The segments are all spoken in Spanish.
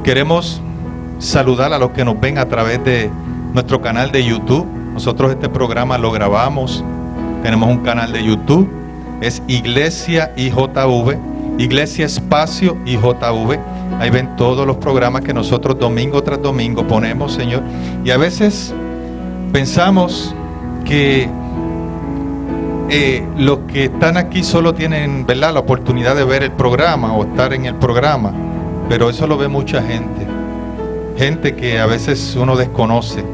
Queremos saludar a los que nos ven a través de nuestro canal de YouTube. Nosotros este programa lo grabamos. Tenemos un canal de YouTube. Es Iglesia IJV. Iglesia Espacio IJV. Ahí ven todos los programas que nosotros domingo tras domingo ponemos, Señor. Y a veces pensamos que los que están aquí solo tienen, ¿verdad?, la oportunidad de ver el programa o estar en el programa. Pero eso lo ve mucha gente. Gente que a veces uno desconoce,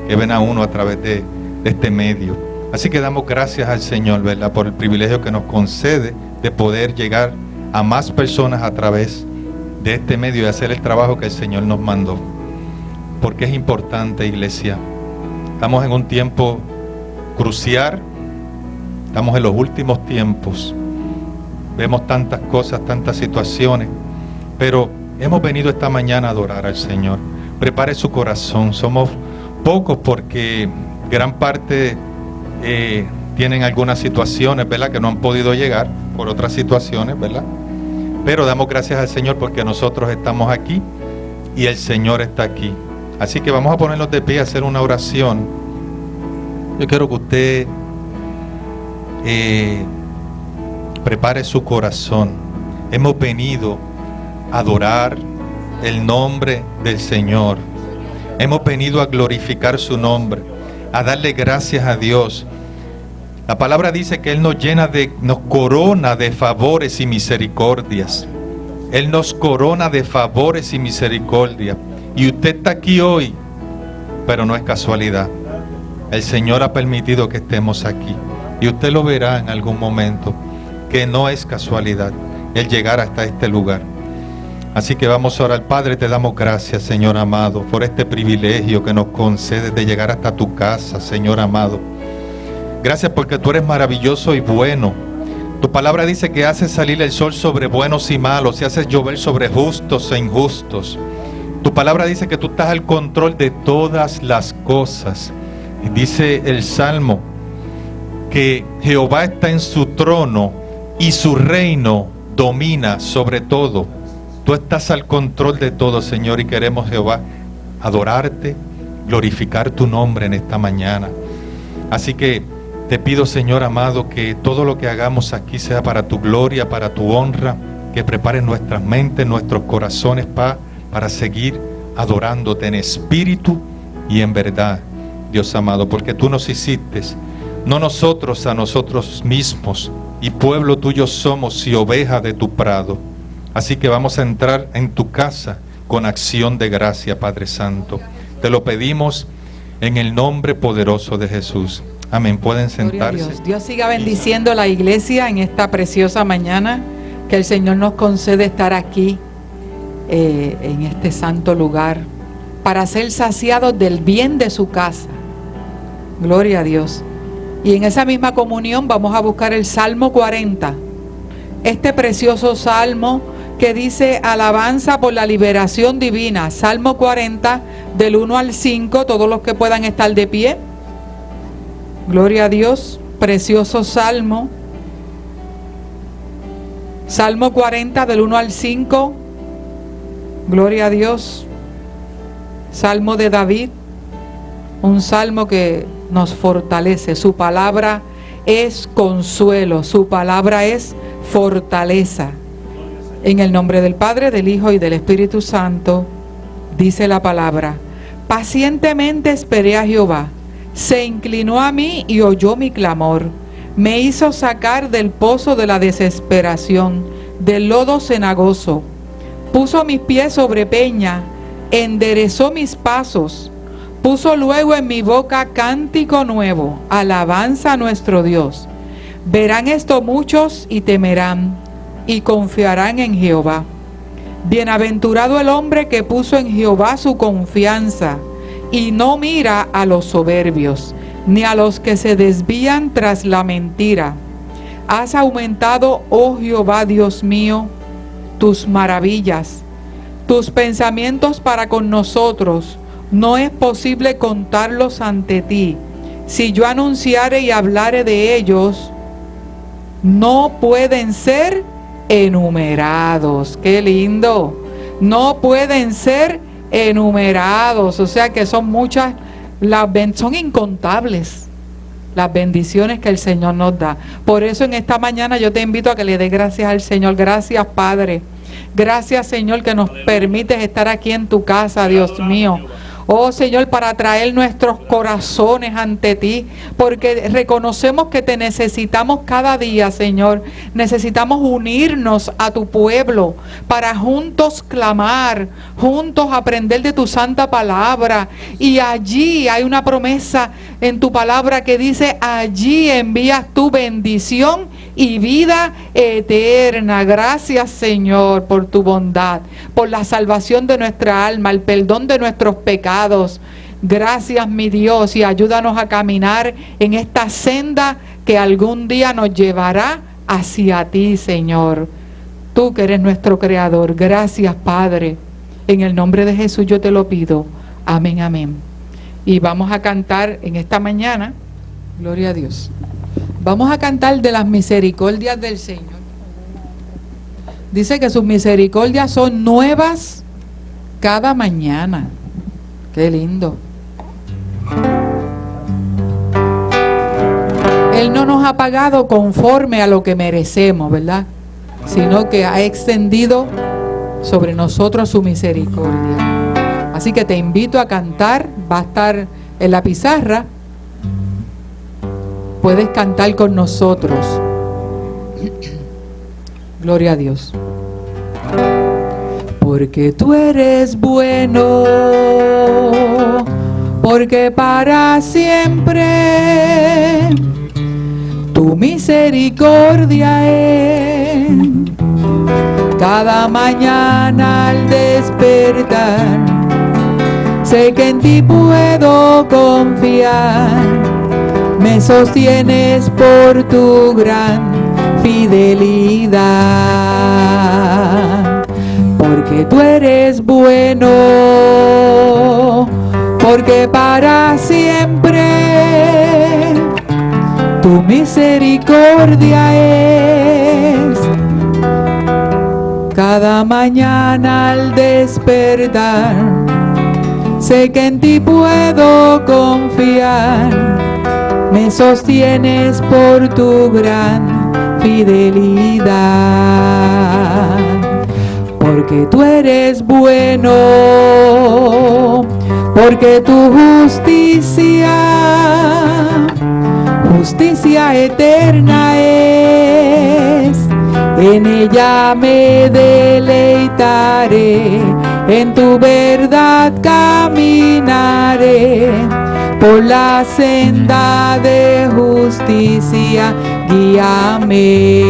que ven a uno a través de este medio. Así que damos gracias al Señor, ¿verdad?, por el privilegio que nos concede de poder llegar a más personas a través de este medio y hacer el trabajo que el Señor nos mandó. Porque es importante, iglesia. Estamos en un tiempo crucial. Estamos en los últimos tiempos. Vemos tantas cosas, tantas situaciones. Pero hemos venido esta mañana a adorar al Señor. Prepare su corazón. Somos pocos porque gran parte tienen algunas situaciones, ¿verdad?, que no han podido llegar por otras situaciones, ¿verdad? Pero damos gracias al Señor porque nosotros estamos aquí y el Señor está aquí. Así que vamos a ponernos de pie a hacer una oración. Yo quiero que usted prepare su corazón. Hemos venido a adorar el nombre del Señor. Hemos venido a glorificar su nombre, a darle gracias a Dios. La palabra dice que Él nos corona de favores y misericordias. Él nos corona de favores y misericordias. Y usted está aquí hoy, pero no es casualidad. El Señor ha permitido que estemos aquí. Y usted lo verá en algún momento, que no es casualidad el llegar hasta este lugar. Así que vamos a orar. Padre, te damos gracias, Señor amado, por este privilegio que nos concedes de llegar hasta tu casa, Señor amado. Gracias porque tú eres maravilloso y bueno. Tu palabra dice que haces salir el sol sobre buenos y malos y haces llover sobre justos e injustos. Tu palabra dice que tú estás al control de todas las cosas. Y dice el Salmo que Jehová está en su trono y su reino domina sobre todo. Tú estás al control de todo, Señor, y queremos, Jehová, adorarte, glorificar tu nombre en esta mañana. Así que te pido, Señor amado, que todo lo que hagamos aquí sea para tu gloria, para tu honra, que prepares nuestras mentes, nuestros corazones, para seguir adorándote en espíritu y en verdad, Dios amado, porque tú nos hiciste, no nosotros a nosotros mismos, y pueblo tuyo somos y oveja de tu prado. Así que vamos a entrar en tu casa con acción de gracia, Padre Santo. Te lo pedimos en el nombre poderoso de Jesús. Amén. Pueden sentarse. Dios siga bendiciendo a la iglesia en esta preciosa mañana, que el Señor nos concede estar aquí en este santo lugar para ser saciados del bien de su casa. Gloria a Dios. Y en esa misma comunión vamos a buscar el Salmo 40. Este precioso salmo que dice alabanza por la liberación divina. Salmo 40 del 1 al 5. Todos los que puedan estar de pie. Gloria a Dios, precioso salmo. Salmo 40 del 1 al 5. Gloria a Dios. Salmo de David. Un salmo que nos fortalece. Su palabra es consuelo. Su palabra es fortaleza. En el nombre del Padre, del Hijo y del Espíritu Santo, dice la palabra: pacientemente esperé a Jehová. Se inclinó a mí y oyó mi clamor. Me hizo sacar del pozo de la desesperación, del lodo cenagoso. Puso mis pies sobre peña, enderezó mis pasos. Puso luego en mi boca cántico nuevo, alabanza a nuestro Dios. Verán esto muchos y temerán, y confiarán en Jehová. Bienaventurado el hombre que puso en Jehová su confianza, y no mira a los soberbios, ni a los que se desvían tras la mentira. Has aumentado, oh Jehová Dios mío, tus maravillas, tus pensamientos para con nosotros. No es posible contarlos ante ti. Si yo anunciare y hablare de ellos, no pueden ser enumerados. ¡Qué lindo! no pueden ser enumerados. O sea que son muchas, son incontables las bendiciones que el Señor nos da. Por eso en esta mañana yo te invito a que le des gracias al Señor. Gracias, Padre. Gracias, Señor, que nos permites estar aquí en tu casa, Dios mío. Oh Señor, para traer nuestros corazones ante ti, porque reconocemos que te necesitamos cada día, Señor. Necesitamos unirnos a tu pueblo para juntos clamar, juntos aprender de tu santa palabra. Y allí hay una promesa en tu palabra que dice: allí envías tu bendición y vida eterna. Gracias, Señor, por tu bondad, por la salvación de nuestra alma, el perdón de nuestros pecados. Gracias, mi Dios, y ayúdanos a caminar en esta senda que algún día nos llevará hacia ti, Señor. Tú que eres nuestro Creador. Gracias, Padre. En el nombre de Jesús yo te lo pido. Amén, amén. Y vamos a cantar en esta mañana, gloria a Dios, vamos a cantar de las misericordias del Señor. Dice que sus misericordias son nuevas cada mañana. Qué lindo. Él no nos ha pagado conforme a lo que merecemos, ¿verdad? Sino que ha extendido sobre nosotros su misericordia. Así que te invito a cantar. Va a estar en la pizarra. Puedes cantar con nosotros. Gloria a Dios. Porque tú eres bueno, porque para siempre tu misericordia es. Cada mañana al despertar, sé que en ti puedo confiar. Me sostienes por tu gran fidelidad. Porque tú eres bueno, porque para siempre tu misericordia es. Cada mañana al despertar, sé que en ti puedo confiar. Me sostienes por tu gran fidelidad. Porque tú eres bueno, porque tu justicia eterna es. En ella me deleitaré, en tu verdad caminaré. Por la senda de justicia, guíame.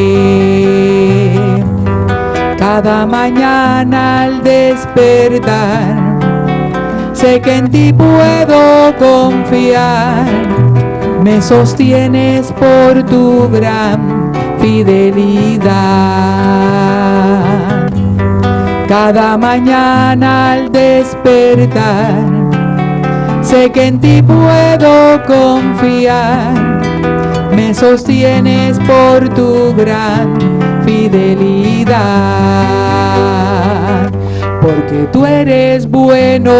Cada mañana al despertar, sé que en ti puedo confiar. Me sostienes por tu gran fidelidad. Cada mañana al despertar, sé que en ti puedo confiar. Me sostienes por tu gran fidelidad. Porque tú eres bueno,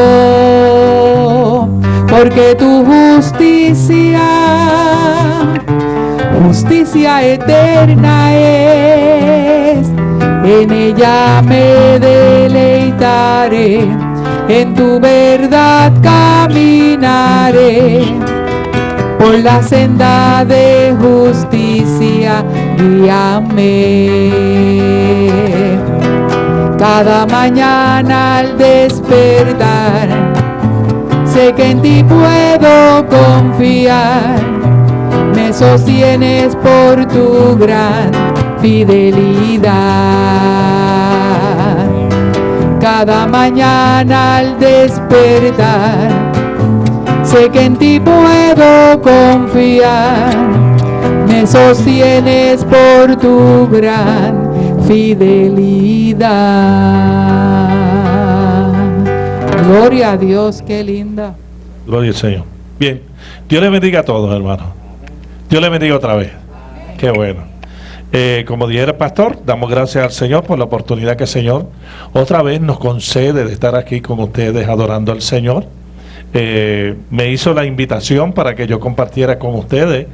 porque tu justicia eterna es. En ella me deleitaré, en tu verdad caminaré. Por la senda de justicia, guíame. Cada mañana al despertar, sé que en ti puedo confiar. Me sostienes por tu gran fidelidad. Cada mañana al despertar, sé que en ti puedo confiar. Me sostienes por tu gran fidelidad. Gloria a Dios, qué linda. Gloria al Señor. Bien, Dios le bendiga a todos, hermanos. Dios le bendiga otra vez. Qué bueno. Como dijera el pastor, damos gracias al Señor por la oportunidad que el Señor otra vez nos concede de estar aquí con ustedes adorando al Señor. Me hizo la invitación para que yo compartiera con ustedes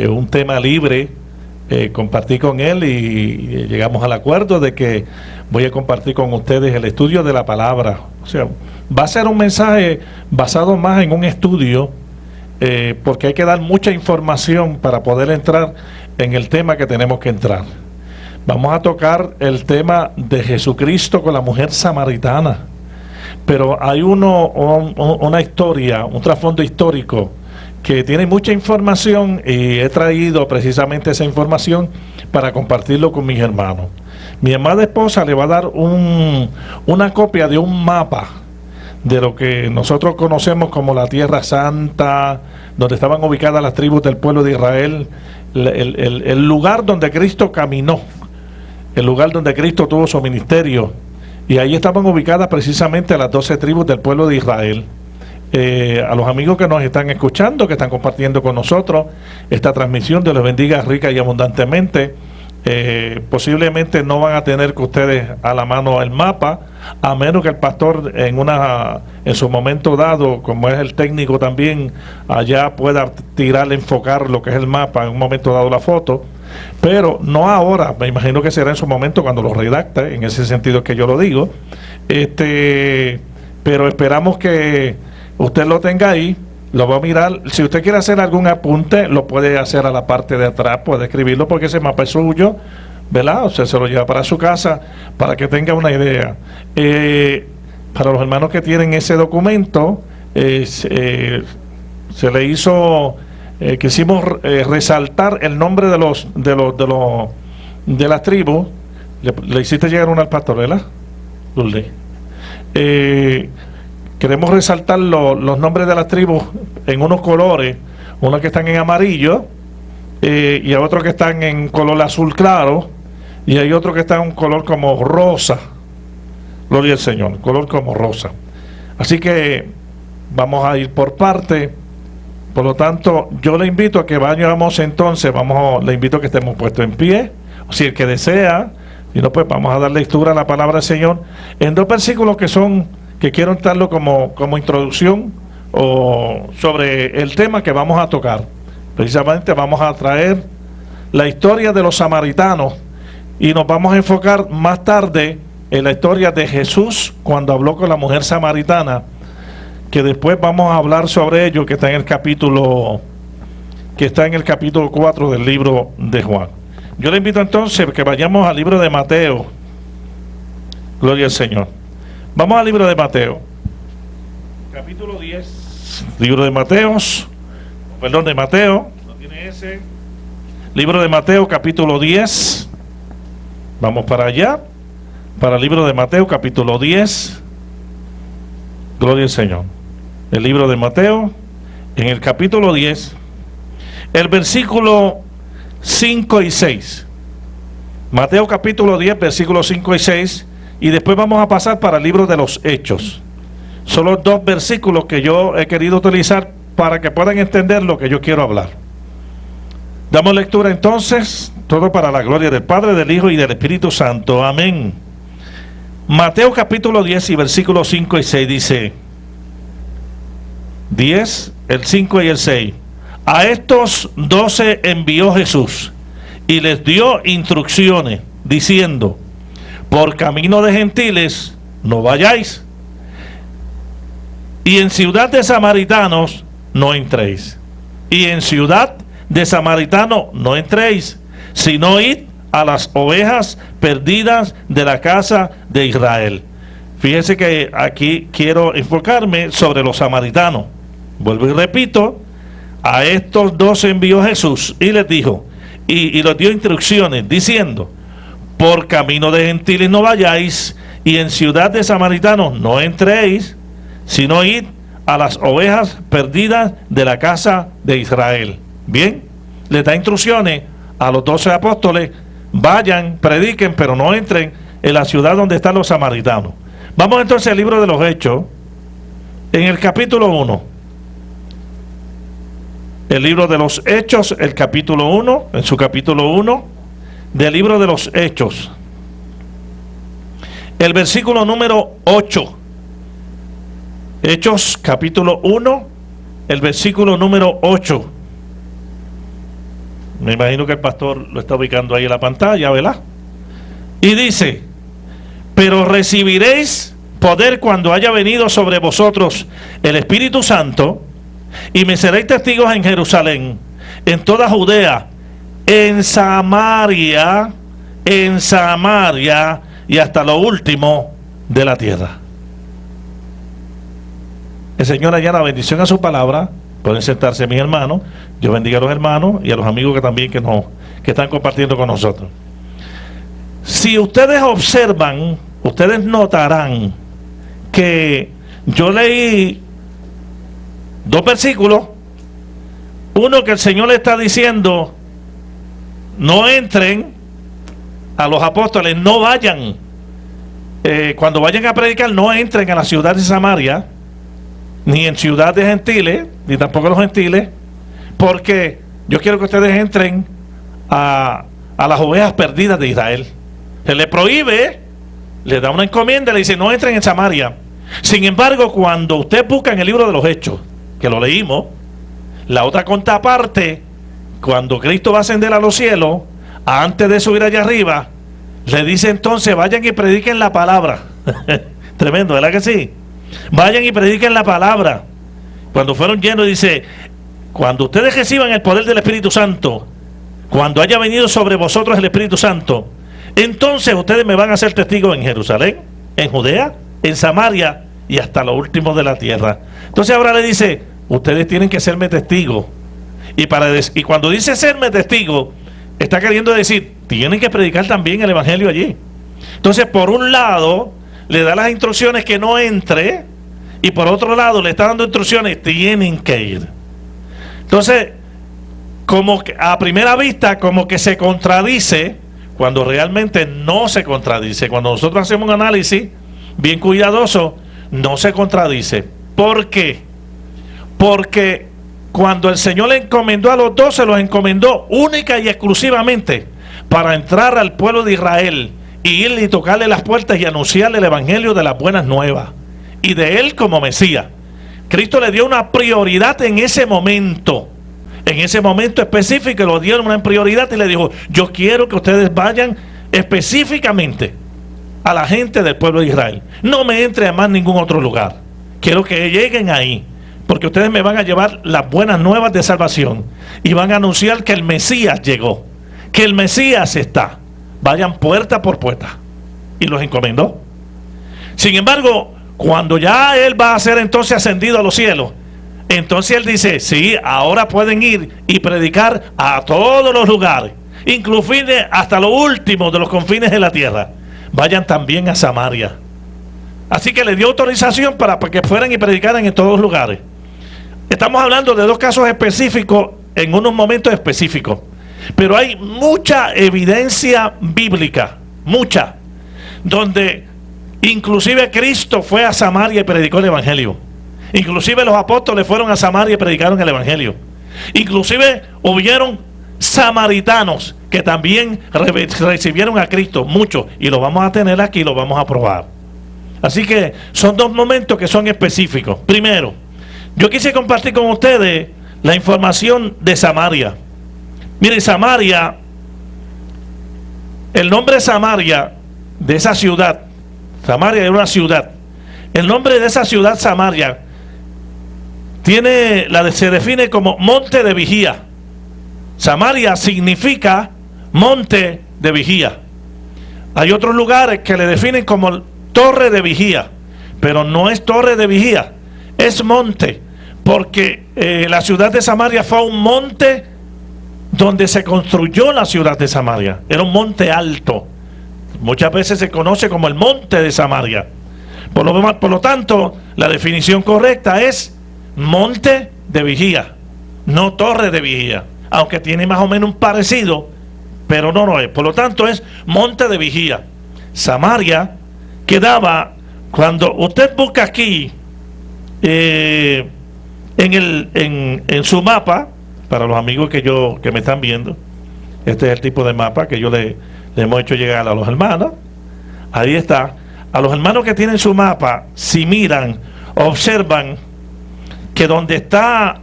un tema libre. Compartí con él y llegamos al acuerdo de que voy a compartir con ustedes el estudio de la palabra. O sea, va a ser un mensaje basado más en un estudio, porque hay que dar mucha información para poder entrar en el tema que tenemos que entrar. Vamos a tocar el tema de Jesucristo con la mujer samaritana, pero hay una historia, un trasfondo histórico que tiene mucha información, y he traído precisamente esa información para compartirlo con mis hermanos. Mi amada esposa le va a dar una copia de un mapa de lo que nosotros conocemos como la Tierra Santa, donde estaban ubicadas las tribus del pueblo de Israel, el lugar donde Cristo caminó, el lugar donde Cristo tuvo su ministerio, y ahí estaban ubicadas precisamente las 12 tribus del pueblo de Israel. A los amigos que nos están escuchando, que están compartiendo con nosotros esta transmisión, Dios les bendiga rica y abundantemente. Posiblemente no van a tener que ustedes a la mano el mapa, a menos que el pastor en su momento dado, como es el técnico también, allá pueda enfocar lo que es el mapa, en un momento dado la foto, pero no ahora. Me imagino que será en su momento cuando lo redacte, en ese sentido que yo lo digo. Pero esperamos que usted lo tenga ahí, lo va a mirar. Si usted quiere hacer algún apunte, lo puede hacer a la parte de atrás, puede escribirlo, porque ese mapa es suyo, ¿verdad? Usted se lo lleva para su casa para que tenga una idea. Para los hermanos que tienen ese documento, se le hizo, quisimos resaltar el nombre de las tribus. Le hiciste llegar una al pastor, ¿verdad, Lourdes? Queremos resaltar los nombres de las tribus en unos colores, unos que están en amarillo, y hay otros que están en color azul claro, y hay otros que están en un color como rosa. Gloria al Señor, color como rosa. Así que vamos a ir por parte. Por lo tanto, yo le invito a que vayamos entonces, le invito a que estemos puestos en pie, o si el que desea, y no, pues vamos a dar lectura a la palabra del Señor en 2 versículos que quiero entrarlo como introducción o sobre el tema que vamos a tocar. Precisamente vamos a traer la historia de los samaritanos, y nos vamos a enfocar más tarde en la historia de Jesús cuando habló con la mujer samaritana, que después vamos a hablar sobre ello, que está en el capítulo 4 del libro de Juan. Yo le invito entonces que vayamos al libro de Mateo. Gloria al Señor. Vamos al libro de Mateo, capítulo 10, libro de Mateo, no tiene ese, libro de Mateo, capítulo 10, vamos para allá, para el libro de Mateo, capítulo 10, gloria al Señor, el libro de Mateo, en el capítulo 10, el versículo 5 y 6, Mateo capítulo 10, versículos 5 y 6, y después vamos a pasar para el libro de los Hechos. Son los 2 versículos que yo he querido utilizar para que puedan entender lo que yo quiero hablar. Damos lectura entonces, todo para la gloria del Padre, del Hijo y del Espíritu Santo. Amén. Mateo capítulo 10 y versículos 5 y 6 dice, 10, el 5 y el 6. A estos 12 envió Jesús y les dio instrucciones, diciendo: por camino de gentiles no vayáis, y en ciudad de samaritanos no entréis, y en ciudad de samaritanos no entréis, sino id a las ovejas perdidas de la casa de Israel. Fíjense que aquí quiero enfocarme sobre los samaritanos. Vuelvo y repito, a estos 12 envió Jesús y les dijo, y les dio instrucciones, diciendo: por camino de gentiles no vayáis, y en ciudad de samaritanos no entréis, sino id a las ovejas perdidas de la casa de Israel. Bien, les da instrucciones a los 12 apóstoles: vayan, prediquen, pero no entren en la ciudad donde están los samaritanos. Vamos entonces al libro de los Hechos, en el capítulo 1. El libro de los Hechos, el capítulo 1, en su capítulo 1, del libro de los Hechos, el versículo número 8. Hechos capítulo 1, el versículo número 8. Me imagino que el pastor lo está ubicando ahí en la pantalla, ¿verdad? Y dice: pero recibiréis poder cuando haya venido sobre vosotros el Espíritu Santo, y me seréis testigos en Jerusalén, en toda Judea, en Samaria y hasta lo último de la tierra. El Señor añada bendición a su palabra. Pueden sentarse, mis hermanos. Yo bendiga a los hermanos y a los amigos que también que están compartiendo con nosotros. Si ustedes observan, ustedes notarán que yo leí dos versículos. Uno que el Señor le está diciendo: no entren a los apóstoles, no vayan. Cuando vayan a predicar, no entren a la ciudad de Samaria, ni en ciudad de gentiles, ni tampoco los gentiles, porque yo quiero que ustedes entren a las ovejas perdidas de Israel. Se le prohíbe, le da una encomienda, le dice: no entren en Samaria. Sin embargo, cuando usted busca en el libro de los Hechos, que lo leímos, la otra contraparte, cuando Cristo va a ascender a los cielos, antes de subir allá arriba, le dice entonces: vayan y prediquen la palabra. Tremendo, ¿verdad que sí? Vayan y prediquen la palabra. Cuando fueron llenos, dice: cuando ustedes reciban el poder del Espíritu Santo, cuando haya venido sobre vosotros el Espíritu Santo, entonces ustedes me van a ser testigos en Jerusalén, en Judea, en Samaria y hasta lo último de la tierra. Entonces ahora le dice: ustedes tienen que serme testigos. Y cuando dice serme testigo, está queriendo decir, tienen que predicar también el evangelio allí. Entonces, por un lado, le da las instrucciones que no entre, y por otro lado, le está dando instrucciones, tienen que ir. Entonces, como que a primera vista, como que se contradice, cuando realmente no se contradice. Cuando nosotros hacemos un análisis bien cuidadoso, no se contradice. ¿Por qué? Porque cuando el Señor le encomendó a los 12, los encomendó única y exclusivamente para entrar al pueblo de Israel y irle y tocarle las puertas y anunciarle el evangelio de las buenas nuevas y de él como Mesías. Cristo le dio una prioridad en ese momento específico, lo dieron una prioridad y le dijo: yo quiero que ustedes vayan específicamente a la gente del pueblo de Israel, no me entre a más ningún otro lugar, quiero que lleguen ahí, porque ustedes me van a llevar las buenas nuevas de salvación y van a anunciar que el Mesías llegó, que el Mesías está. Vayan puerta por puerta. Y los encomendó. Sin embargo, cuando ya él va a ser entonces ascendido a los cielos, entonces él dice: sí, ahora pueden ir y predicar a todos los lugares, inclusive hasta lo último de los confines de la tierra. Vayan también a Samaria. Así que le dio autorización para que fueran y predicaran en todos los lugares. Estamos hablando de dos casos específicos en unos momentos específicos, pero hay mucha evidencia bíblica, mucha, donde inclusive Cristo fue a Samaria y predicó el evangelio. Inclusive los apóstoles fueron a Samaria y predicaron el evangelio. Inclusive hubieron samaritanos que también recibieron a Cristo, muchos, y lo vamos a tener aquí y lo vamos a probar. Así que son dos momentos que son específicos. Primero, yo quise compartir con ustedes la información de Samaria. Miren, Samaria, el nombre Samaria, de esa ciudad, Samaria era una ciudad. El nombre de esa ciudad, Samaria, se define como monte de vigía. Samaria significa monte de vigía. Hay otros lugares que le definen como torre de vigía, pero no es torre de vigía, es monte, porque la ciudad de Samaria fue un monte donde se construyó la ciudad de Samaria. Era un monte alto, muchas veces se conoce como el monte de Samaria. Por lo tanto, la definición correcta es monte de vigía, no torre de vigía, aunque tiene más o menos un parecido, pero no lo es. Por lo tanto, es monte de vigía. Samaria quedaba, cuando usted busca aquí en su mapa, para los amigos que me están viendo, este es el tipo de mapa que yo le Le hemos hecho llegar a los hermanos. Ahí está. A los hermanos que tienen su mapa, si miran, observan que donde está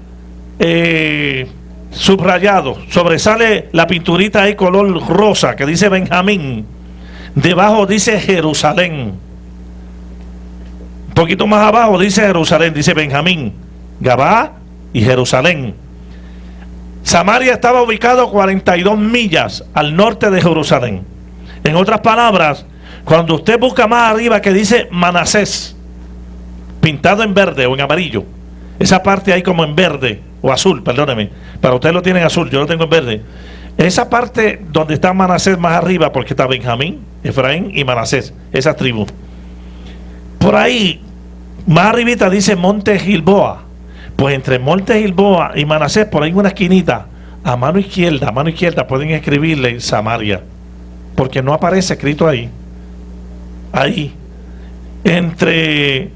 subrayado, sobresale la pinturita ahí color rosa que dice Benjamín. Debajo dice Jerusalén. Un poquito más abajo dice Jerusalén, dice Benjamín, Gabá y Jerusalén. Samaria estaba ubicado 42 millas al norte de Jerusalén. En otras palabras, cuando usted busca más arriba que dice Manasés, pintado en verde o en amarillo, esa parte ahí como en verde o azul, perdóneme, para ustedes lo tienen azul, yo lo tengo en verde. Esa parte donde está Manasés más arriba, porque está Benjamín, Efraín y Manasés, esa tribu. Por ahí, más arribita dice Monte Gilboa. Pues entre Monte Gilboa y Manasés, por ahí una esquinita, a mano izquierda pueden escribirle Samaria, porque no aparece escrito ahí. Ahí, entre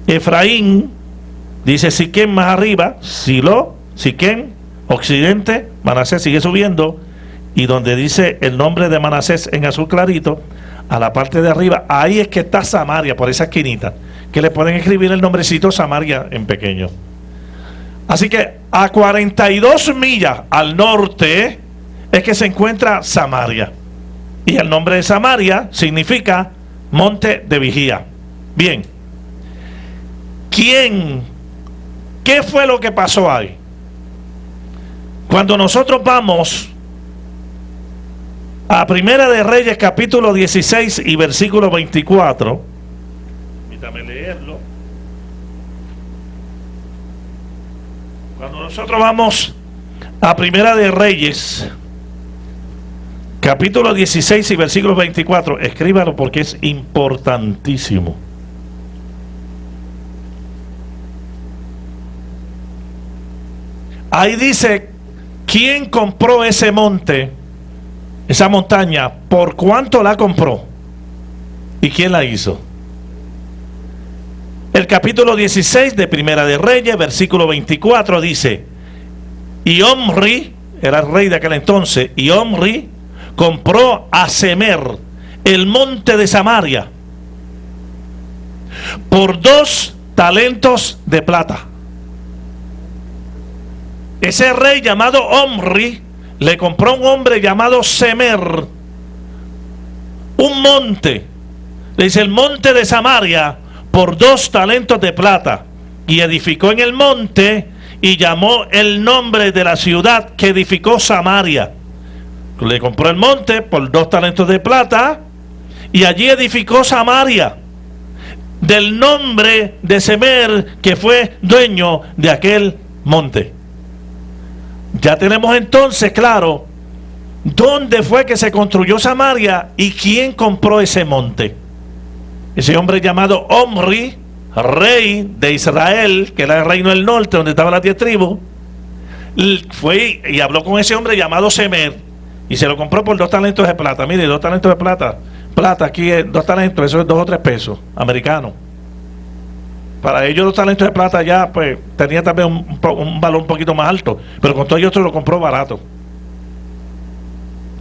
Efraín, dice Siquén más arriba, Silo, Siquén, occidente, Manasés sigue subiendo, y donde dice el nombre de Manasés en azul clarito, a la parte de arriba, ahí es que está Samaria, por esa esquinita, que le pueden escribir el nombrecito Samaria en pequeño. Así que a 42 millas al norte es que se encuentra Samaria, y el nombre de Samaria significa monte de vigía. Bien, ¿qué fue lo que pasó ahí? Cuando nosotros vamos a Primera de Reyes capítulo 16 y versículo 24, permítame leerlo. Cuando nosotros vamos a Primera de Reyes capítulo 16 y versículo 24, escríbalo porque es importantísimo. Ahí dice quién compró ese monte, esa montaña, por cuánto la compró y quién la hizo. El capítulo 16 de Primera de Reyes, versículo 24 dice: y Omri, era el rey de aquel entonces, y Omri compró a Semer, el monte de Samaria, por 2 talentos de plata. Ese rey llamado Omri le compró a un hombre llamado Semer un monte, le dice el monte de Samaria, por 2 talentos de plata, y edificó en el monte y llamó el nombre de la ciudad que edificó Samaria. Le compró el monte por 2 talentos de plata y allí edificó Samaria, del nombre de Semer, que fue dueño de aquel monte. Ya tenemos entonces claro dónde fue que se construyó Samaria y quién compró ese monte. Ese hombre llamado Omri, rey de Israel, que era el reino del norte donde estaban las 10 tribus, fue y habló con ese hombre llamado Semer y se lo compró por 2 talentos de plata. Mire, 2 talentos de plata, aquí es 2 talentos, eso es 2 o 3 pesos americanos. Para ellos 2 talentos de plata ya pues tenía también un valor un poquito más alto, pero con todo ello lo compró barato.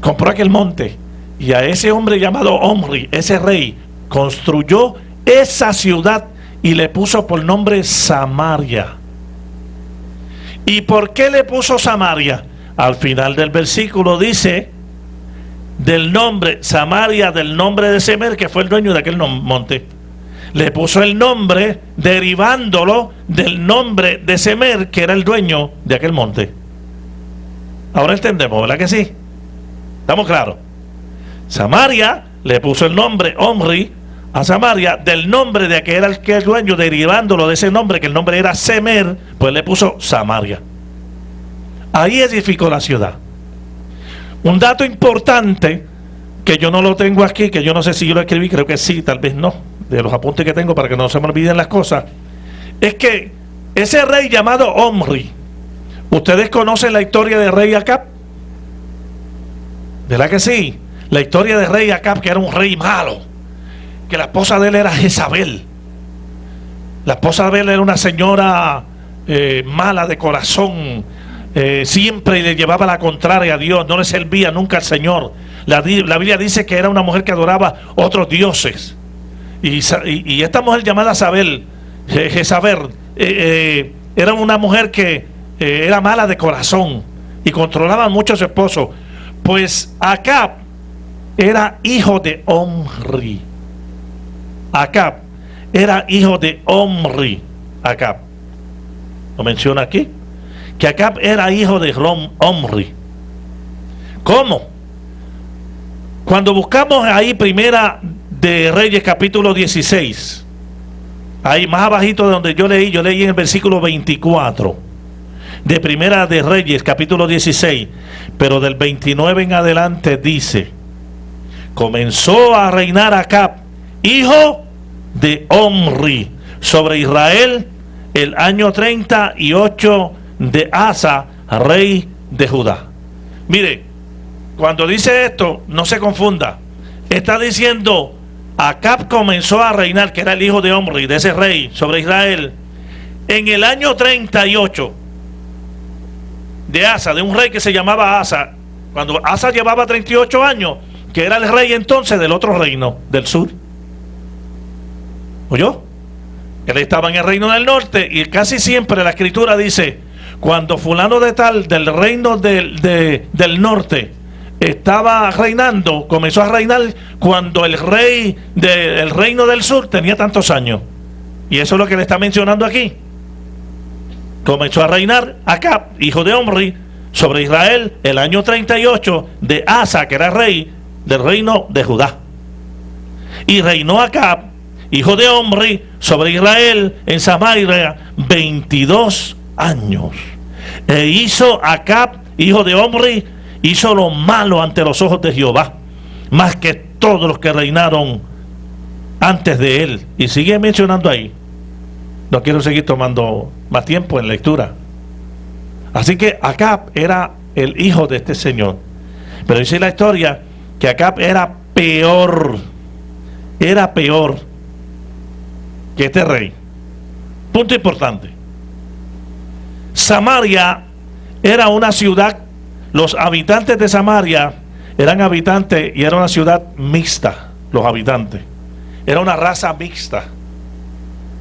Compró aquel monte y a ese hombre llamado Omri, ese rey, construyó esa ciudad y le puso por nombre Samaria. ¿Y por qué le puso Samaria? Al final del versículo dice del nombre Samaria, del nombre de Semer, que fue el dueño de aquel monte. Le puso el nombre derivándolo del nombre de Semer, que era el dueño de aquel monte. Ahora entendemos, ¿verdad que sí? ¿Estamos claros? Samaria le puso el nombre Omri a Samaria del nombre de aquel que era el dueño, derivándolo de ese nombre, que el nombre era Semer, pues le puso Samaria. Ahí edificó la ciudad. Un dato importante que yo no lo tengo aquí, que yo no sé si yo lo escribí, creo que sí, tal vez no, de los apuntes que tengo para que no se me olviden las cosas, es que ese rey llamado Omri, ¿ustedes conocen la historia de rey Acab? ¿Verdad que sí? La historia de rey Acab, que era un rey malo, que la esposa de él era Jezabel. La esposa de él era una señora mala de corazón, siempre le llevaba la contraria a Dios, no le servía nunca al Señor. La Biblia dice que era una mujer que adoraba otros dioses. Y esta mujer llamada Jezabel, era una mujer que era mala de corazón y controlaba mucho a su esposo. Pues Acab era hijo de Omri. Acab era hijo de Omri. Acab lo menciona aquí, que Acab era hijo de Omri. ¿Cómo? Cuando buscamos ahí Primera de Reyes capítulo 16, ahí más abajito de donde yo leí en el versículo 24 de Primera de Reyes capítulo 16, pero del 29 en adelante dice: comenzó a reinar Acab, hijo de Omri, sobre Israel el año 38 de Asa, rey de Judá. Mire, cuando dice esto, no se confunda. Está diciendo Acab comenzó a reinar, que era el hijo de Omri, de ese rey, sobre Israel, en el año 38 de Asa, de un rey que se llamaba Asa. Cuando Asa llevaba 38 años, que era el rey entonces del otro reino, del sur. ¿Oyó? Él estaba en el reino del norte, y casi siempre la escritura dice: cuando fulano de tal del reino del norte estaba reinando, comenzó a reinar cuando el rey del reino del sur tenía tantos años. Y eso es lo que le está mencionando aquí. Comenzó a reinar Acab, hijo de Omri, sobre Israel el año 38 de Asa, que era rey del reino de Judá. Y reinó Acab, hijo de Omri, sobre Israel en Samaria 22 años. E hizo Acab, hijo de Omri, hizo lo malo ante los ojos de Jehová, más que todos los que reinaron antes de él. Y sigue mencionando ahí. No quiero seguir tomando más tiempo en lectura. Así que Acab era el hijo de este señor. Pero dice la historia que Acab era peor que este rey. Punto importante: Samaria era una ciudad, los habitantes de Samaria eran habitantes, y era una ciudad mixta. Los habitantes era una raza mixta,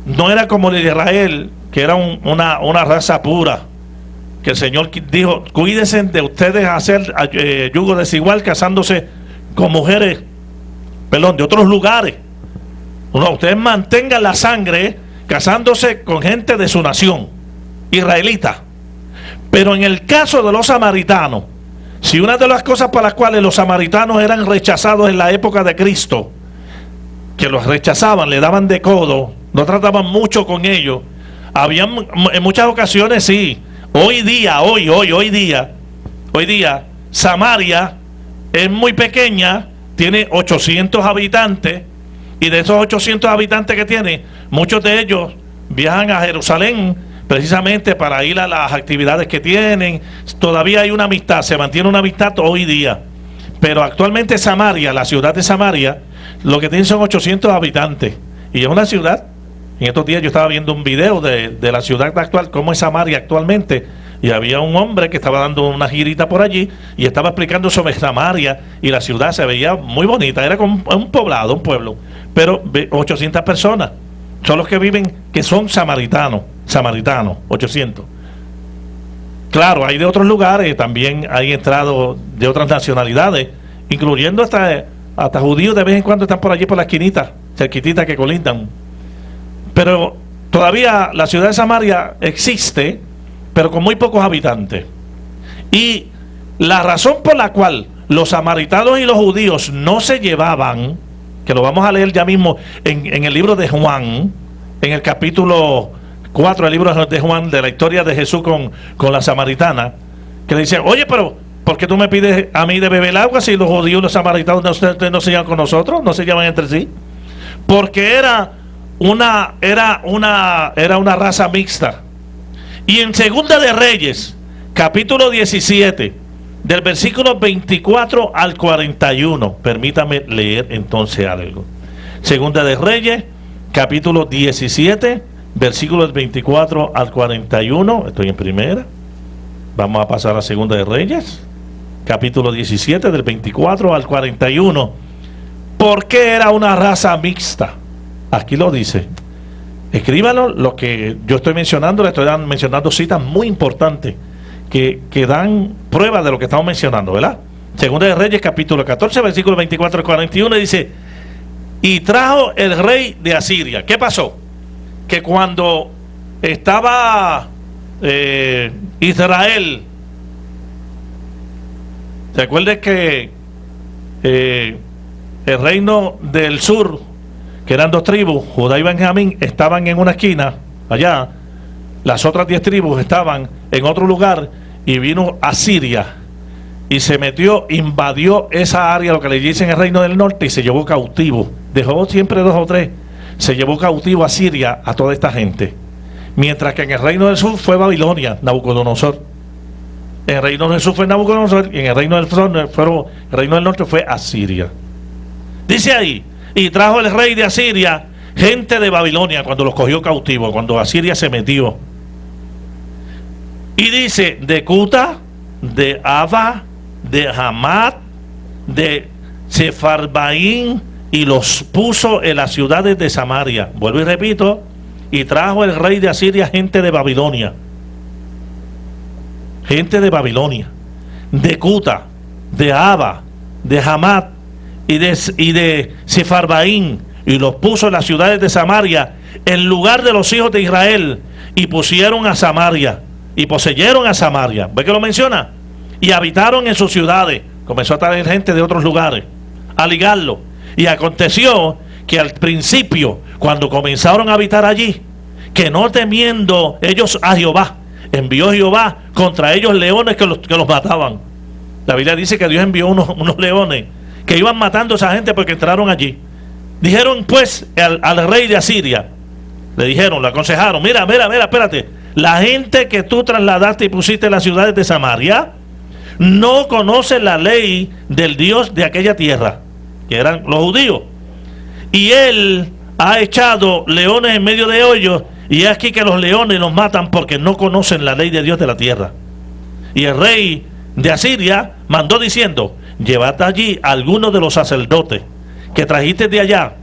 no era como el de Israel, que era una raza pura, que el Señor dijo: cuídense de ustedes hacer yugo desigual casándose con mujeres, de otros lugares. No, ustedes mantengan la sangre casándose con gente de su nación, israelita. Pero en el caso de los samaritanos, si una de las cosas para las cuales los samaritanos eran rechazados en la época de Cristo, que los rechazaban, le daban de codo, no trataban mucho con ellos, habían en muchas ocasiones, sí, hoy día, Samaria es muy pequeña, tiene 800 habitantes, y de esos 800 habitantes que tiene, muchos de ellos viajan a Jerusalén precisamente para ir a las actividades que tienen. Todavía hay una amistad, se mantiene una amistad hoy día. Pero actualmente Samaria, la ciudad de Samaria, lo que tiene son 800 habitantes. Y es una ciudad. En estos días yo estaba viendo un video de la ciudad actual, cómo es Samaria actualmente. Y había un hombre que estaba dando una girita por allí y estaba explicando sobre Samaria, y la ciudad se veía muy bonita, era como un poblado, un pueblo, pero 800 personas son los que viven, que son samaritanos, 800. Claro, hay de otros lugares, también hay entrado de otras nacionalidades, incluyendo hasta judíos de vez en cuando están por allí por la esquinita, cerquitita, que colindan. Pero todavía la ciudad de Samaria existe, pero con muy pocos habitantes. Y la razón por la cual los samaritanos y los judíos no se llevaban, que lo vamos a leer ya mismo en el libro de Juan, en el capítulo 4 del libro de Juan, de la historia de Jesús con la samaritana, que le dice: oye, pero ¿por qué tú me pides a mí de beber agua si los judíos y los samaritanos no se llevan con nosotros, no se llevan entre sí? Porque era una raza mixta. Y en Segunda de Reyes, capítulo 17, del versículo 24 al 41, permítame leer entonces algo. Segunda de Reyes, capítulo 17, versículos 24 al 41, estoy en primera. Vamos a pasar a Segunda de Reyes, capítulo 17, del 24 al 41. ¿Por qué era una raza mixta? Aquí lo dice. Escríbanlo, lo que yo estoy mencionando, le estoy mencionando citas muy importantes que dan prueba de lo que estamos mencionando, ¿verdad? Segunda de Reyes, capítulo 14, versículo 24 al 41, dice: y trajo el rey de Asiria. ¿Qué pasó? Que cuando estaba Israel, recuerde que el reino del sur, que eran 2 tribus, Judá y Benjamín, estaban en una esquina allá, las otras 10 tribus estaban en otro lugar, y vino Asiria y se metió, invadió esa área, lo que le dicen el reino del norte, y se llevó cautivo. Dejó siempre 2 o 3, se llevó cautivo a Siria a toda esta gente. Mientras que en el reino del sur fue Babilonia, Nabucodonosor. En el reino del sur fue Nabucodonosor, y en el reino del norte fue Asiria. Dice ahí: y trajo el rey de Asiria gente de Babilonia, cuando los cogió cautivo, cuando Asiria se metió. Y dice: de Cuta, de Ava, de Hamat, de Sefarbaín, y los puso en las ciudades de Samaria. Vuelvo y repito: y trajo el rey de Asiria gente de Babilonia. Gente de Babilonia, de Cuta, de Ava, de Hamat y de Sefarbaín, y los puso en las ciudades de Samaria, en lugar de los hijos de Israel, y pusieron a Samaria, y poseyeron a Samaria. ¿Ve que lo menciona? Y habitaron en sus ciudades. Comenzó a traer gente de otros lugares a ligarlo. Y aconteció que al principio, cuando comenzaron a habitar allí, que no temiendo ellos a Jehová, envió Jehová contra ellos leones que los mataban. La Biblia dice que Dios envió unos leones que iban matando a esa gente porque entraron allí. Dijeron pues al rey de Asiria, le dijeron, le aconsejaron: mira, espérate, la gente que tú trasladaste y pusiste en las ciudades de Samaria no conoce la ley del Dios de aquella tierra, que eran los judíos, y él ha echado leones en medio de ellos, y es aquí que los leones los matan porque no conocen la ley de Dios de la tierra. Y el rey de Asiria mandó diciendo: llevad allí a algunos de los sacerdotes que trajiste de allá,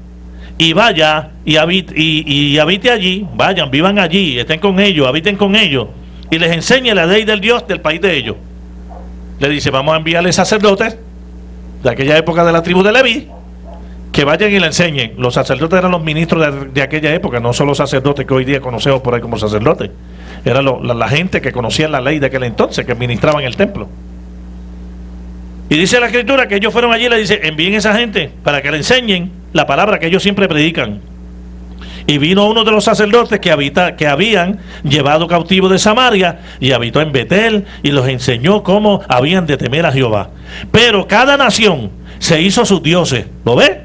y vaya y habite allí, vayan, vivan allí, estén con ellos, habiten con ellos, y les enseñe la ley del Dios del país de ellos. Le dice: vamos a enviarle sacerdotes de aquella época de la tribu de Leví, que vayan y le enseñen. Los sacerdotes eran los ministros de aquella época, no son los sacerdotes que hoy día conocemos por ahí como sacerdotes. Era la gente que conocía la ley de aquel entonces, que ministraban el templo. Y dice la escritura que ellos fueron allí y le dice: envíen esa gente para que le enseñen la palabra que ellos siempre predican. Y vino uno de los sacerdotes que habían llevado cautivo de Samaria, y habitó en Betel, y los enseñó cómo habían de temer a Jehová. Pero cada nación se hizo sus dioses, ¿lo ve?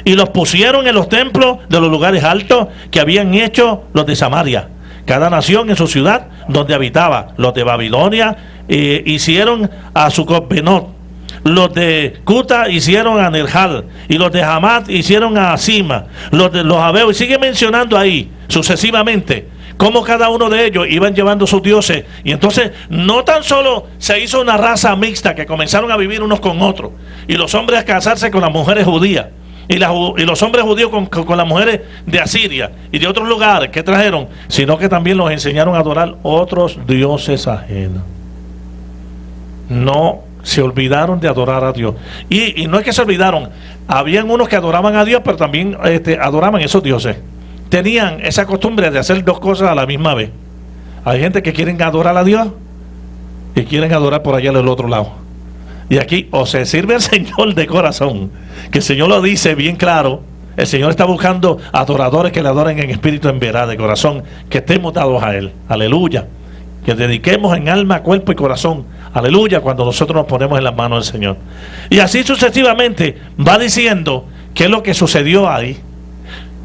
Y los pusieron en los templos de los lugares altos que habían hecho los de Samaria. Cada nación en su ciudad donde habitaba. Los de Babilonia hicieron a Sucot-Benot. Los de Cuta hicieron a Nerjal, y los de Hamat hicieron a Sima, los Abeos, y sigue mencionando ahí sucesivamente cómo cada uno de ellos iban llevando sus dioses. Y entonces no tan solo se hizo una raza mixta, que comenzaron a vivir unos con otros, y los hombres a casarse con las mujeres judías, y los hombres judíos con las mujeres de Asiria y de otros lugares que trajeron, sino que también los enseñaron a adorar otros dioses ajenos. No se olvidaron de adorar a Dios. Y no es que se olvidaron, habían unos que adoraban a Dios, pero también adoraban esos dioses. Tenían esa costumbre de hacer 2 cosas a la misma vez. Hay gente que quieren adorar a Dios y quieren adorar por allá del otro lado. Y aquí o se sirve al Señor de corazón, que el Señor lo dice bien claro. El Señor está buscando adoradores que le adoren en espíritu, en verdad, de corazón, que estemos dados a Él. Aleluya. Que dediquemos en alma, cuerpo y corazón, aleluya, cuando nosotros nos ponemos en las manos del Señor. Y así sucesivamente va diciendo qué es lo que sucedió ahí.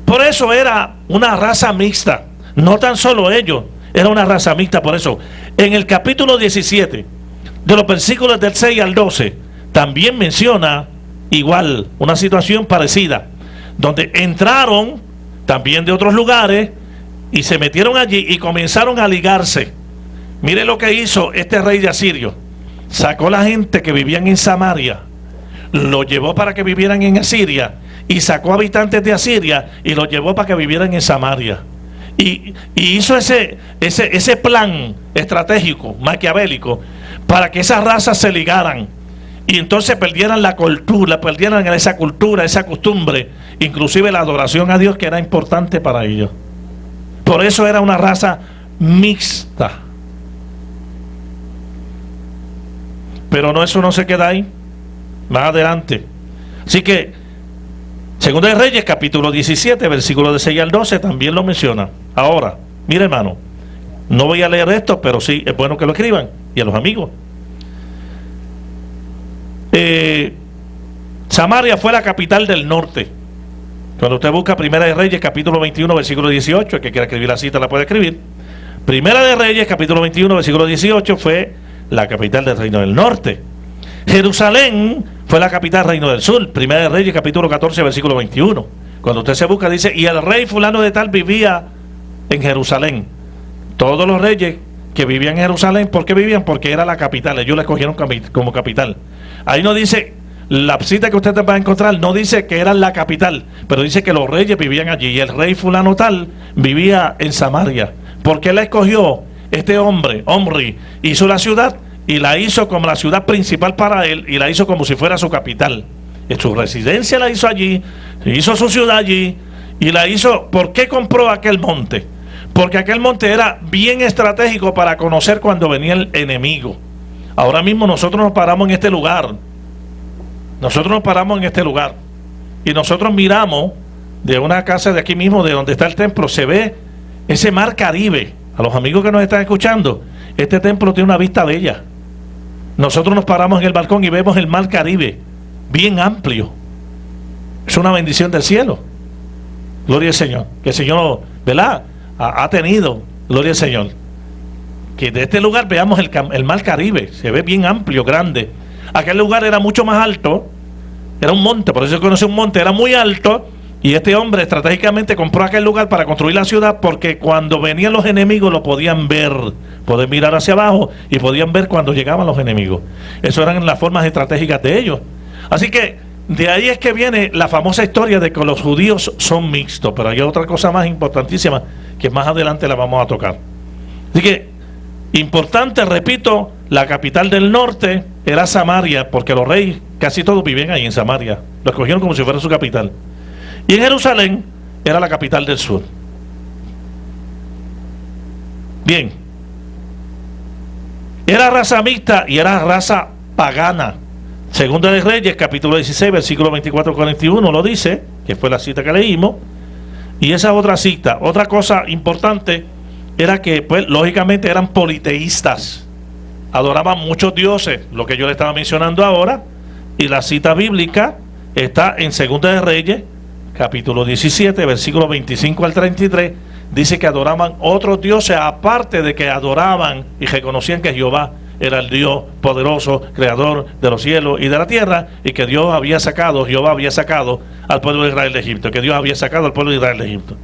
Por eso era una raza mixta. No tan solo ellos, era una raza mixta. Por eso en el capítulo 17 de los versículos del 6 al 12 también menciona igual una situación parecida, donde entraron también de otros lugares y se metieron allí y comenzaron a ligarse Mire lo que hizo este rey de Asirio. Sacó la gente que vivían en Samaria, lo llevó para que vivieran en Asiria, y sacó habitantes de Asiria y los llevó para que vivieran en Samaria. Y hizo ese plan estratégico, maquiavélico, para que esas razas se ligaran y entonces perdieran la cultura, perdieran esa cultura, esa costumbre, inclusive la adoración a Dios, que era importante para ellos. Por eso era una raza mixta. Pero no, eso no se queda ahí. Más adelante. Así que Segunda de Reyes, capítulo 17, versículos de 6 al 12, también lo menciona. Ahora, mire, hermano, no voy a leer esto, pero sí es bueno que lo escriban, y a los amigos. Samaria fue la capital del norte. Cuando usted busca Primera de Reyes, capítulo 21, versículo 18, el que quiera escribir la cita la puede escribir. Primera de Reyes, capítulo 21, versículo 18, fue la capital del reino del norte. Jerusalén fue la capital del reino del sur. Primera de Reyes, capítulo 14, versículo 21. Cuando usted se busca, dice: y el rey fulano de tal vivía en Jerusalén. Todos los reyes que vivían en Jerusalén, ¿por qué vivían? Porque era la capital. Ellos la escogieron como capital. Ahí no dice, la cita que usted va a encontrar no dice que era la capital, pero dice que los reyes vivían allí, y el rey fulano tal vivía en Samaria. ¿Por qué la escogió este hombre? Omri hizo la ciudad y la hizo como la ciudad principal para él, y la hizo como si fuera su capital. Su residencia la hizo allí, hizo su ciudad allí, y la hizo. ¿Por qué compró aquel monte? Porque aquel monte era bien estratégico para conocer cuando venía el enemigo. Ahora mismo nosotros nos paramos en este lugar. Y nosotros miramos de una casa de aquí mismo, de donde está el templo, se ve ese mar Caribe. A los amigos que nos están escuchando, este templo tiene una vista bella. Nosotros nos paramos en el balcón y vemos el mar Caribe, bien amplio. Es una bendición del cielo. Gloria al Señor. Que el Señor, ¿verdad?, ha tenido, gloria al Señor, que de este lugar veamos el mar Caribe. Se ve bien amplio, grande. Aquel lugar era mucho más alto, era un monte, por eso se conoce un monte, era muy alto. Y este hombre estratégicamente compró aquel lugar para construir la ciudad, porque cuando venían los enemigos lo podían ver, podían mirar hacia abajo y podían ver cuando llegaban los enemigos. Eso eran las formas estratégicas de ellos. Así que de ahí es que viene la famosa historia de que los judíos son mixtos. Pero hay otra cosa más importantísima que más adelante la vamos a tocar. Así que, importante, repito, la capital del norte era Samaria, porque los reyes casi todos vivían ahí en Samaria. Lo escogieron como si fuera su capital. Y en Jerusalén era la capital del sur. Bien. Era raza mixta y era raza pagana. Segunda de Reyes, capítulo 16, versículo 24-41 lo dice, que fue la cita que leímos. Y esa otra cita, otra cosa importante, era que, pues, lógicamente eran politeístas. Adoraban muchos dioses, lo que yo le estaba mencionando ahora. Y la cita bíblica está en Segunda de Reyes, capítulo 17, versículo 25 al 33, dice que adoraban otros dioses, aparte de que adoraban y reconocían que Jehová era el Dios poderoso, creador de los cielos y de la tierra, y que Jehová había sacado al pueblo de Israel de Egipto, que Dios había sacado al pueblo de Israel de Egipto.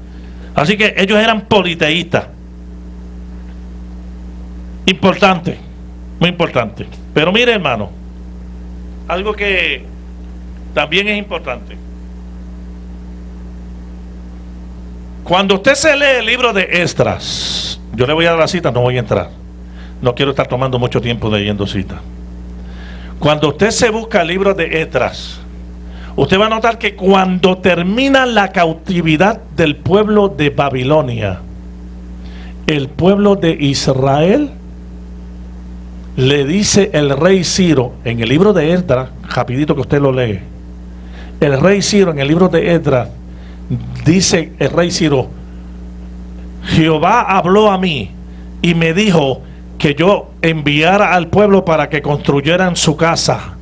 Así que ellos eran politeístas. Importante, muy importante. Pero mire, hermano, algo que también es importante. Cuando usted se lee el libro de Esdras, yo le voy a dar la cita, no voy a entrar. No quiero estar tomando mucho tiempo leyendo citas. Cuando usted se busca el libro de Esdras, usted va a notar que cuando termina la cautividad del pueblo de Babilonia, el pueblo de Israel le dice el rey Ciro, en el libro de Esdras, rapidito que usted lo lee, el rey Ciro en el libro de Esdras, dice el rey Ciro: Jehová habló a mí y me dijo que yo enviara al pueblo para que construyeran su casa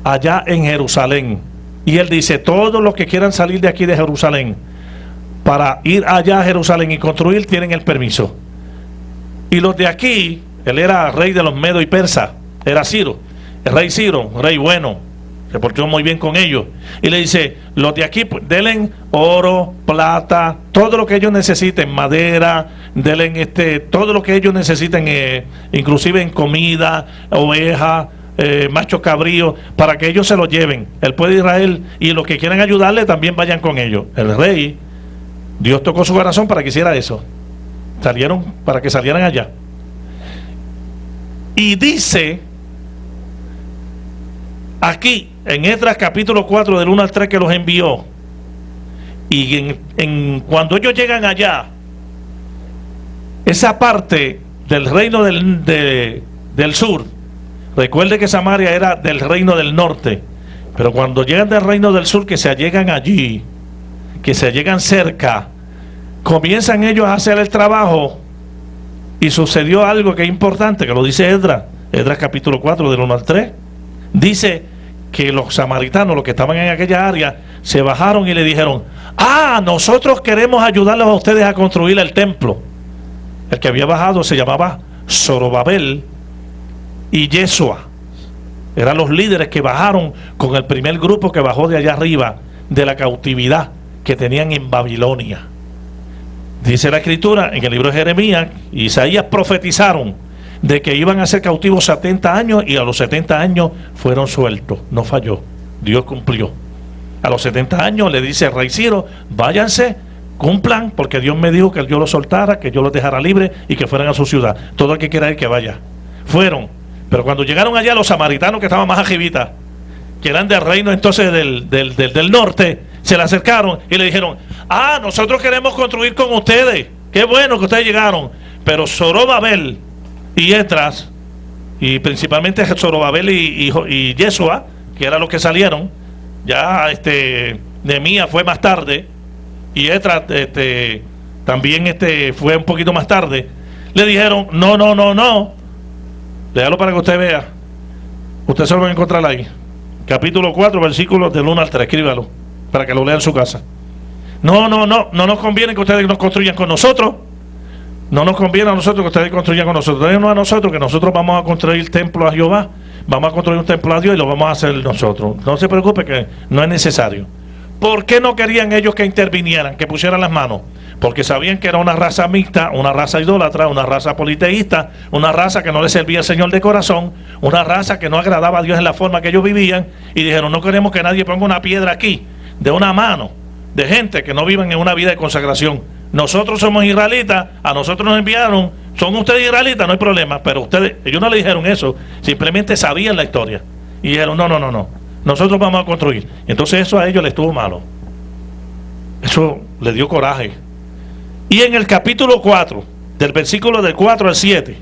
allá en Jerusalén. Y él dice: todos los que quieran salir de aquí de Jerusalén para ir allá a Jerusalén y construir, tienen el permiso. Y los de aquí, él era rey de los Medos y Persas, era Ciro, el rey Ciro, rey bueno, se portó muy bien con ellos. Y le dice, los de aquí, pues, denle oro, plata, todo lo que ellos necesiten, madera, denle todo lo que ellos necesiten, inclusive en comida, oveja, macho cabrío, para que ellos se lo lleven, el pueblo de Israel, y los que quieran ayudarle también vayan con ellos. El rey, Dios tocó su corazón para que hiciera eso. Para que salieran allá. Y dice aquí en Esdras capítulo 4 del 1 al 3 que los envió. Y cuando ellos llegan allá, esa parte del reino del sur, recuerde que Samaria era del reino del norte, pero cuando llegan del reino del sur, que se allegan allí, que se llegan cerca, comienzan ellos a hacer el trabajo. Y sucedió algo que es importante, que lo dice Esdras capítulo 4 del 1 al 3. Dice que los samaritanos, los que estaban en aquella área, se bajaron y le dijeron: nosotros queremos ayudarles a ustedes a construir el templo. El que había bajado se llamaba Zorobabel y Yeshua. Eran los líderes que bajaron con el primer grupo que bajó de allá arriba, de la cautividad que tenían en Babilonia. Dice la escritura en el libro de Jeremías, Isaías profetizaron de que iban a ser cautivos 70 años y a los 70 años fueron sueltos. No falló, Dios cumplió. A los 70 años le dice al rey Ciro: váyanse, cumplan, porque Dios me dijo que yo los soltara, que yo los dejara libres y que fueran a su ciudad. Todo el que quiera ir que vaya. Fueron, pero cuando llegaron allá los samaritanos que estaban más arribita, que eran del reino entonces del norte, se le acercaron y le dijeron: nosotros queremos construir con ustedes, qué bueno que ustedes llegaron. Pero Zorobabel y Esdras, y principalmente Zorobabel y Yeshua, que eran los que salieron, ya Nehemías fue más tarde, y Esdras también fue un poquito más tarde, le dijeron: no, léalo para que usted vea, usted se lo va a encontrar ahí, capítulo 4, versículos del 1 al 3, escríbalo para que lo lea en su casa. No nos conviene que ustedes nos construyan con nosotros. No nos conviene a nosotros que ustedes construyan con nosotros. No a nosotros, que nosotros vamos a construir templo a Jehová. Vamos a construir un templo a Dios y lo vamos a hacer nosotros. No se preocupe, que no es necesario. ¿Por qué no querían ellos que intervinieran, que pusieran las manos? Porque sabían que era una raza mixta, una raza idólatra, una raza politeísta, una raza que no le servía al Señor de corazón, una raza que no agradaba a Dios en la forma que ellos vivían. Y dijeron: no queremos que nadie ponga una piedra aquí, de una mano, de gente que no vivan en una vida de consagración. Nosotros somos israelitas, a nosotros nos enviaron, son ustedes israelitas, no hay problema, pero ustedes, ellos no le dijeron eso, simplemente sabían la historia y dijeron: no, nosotros vamos a construir. Entonces eso a ellos les estuvo malo, eso les dio coraje. Y en el capítulo 4, del versículo del 4 al 7,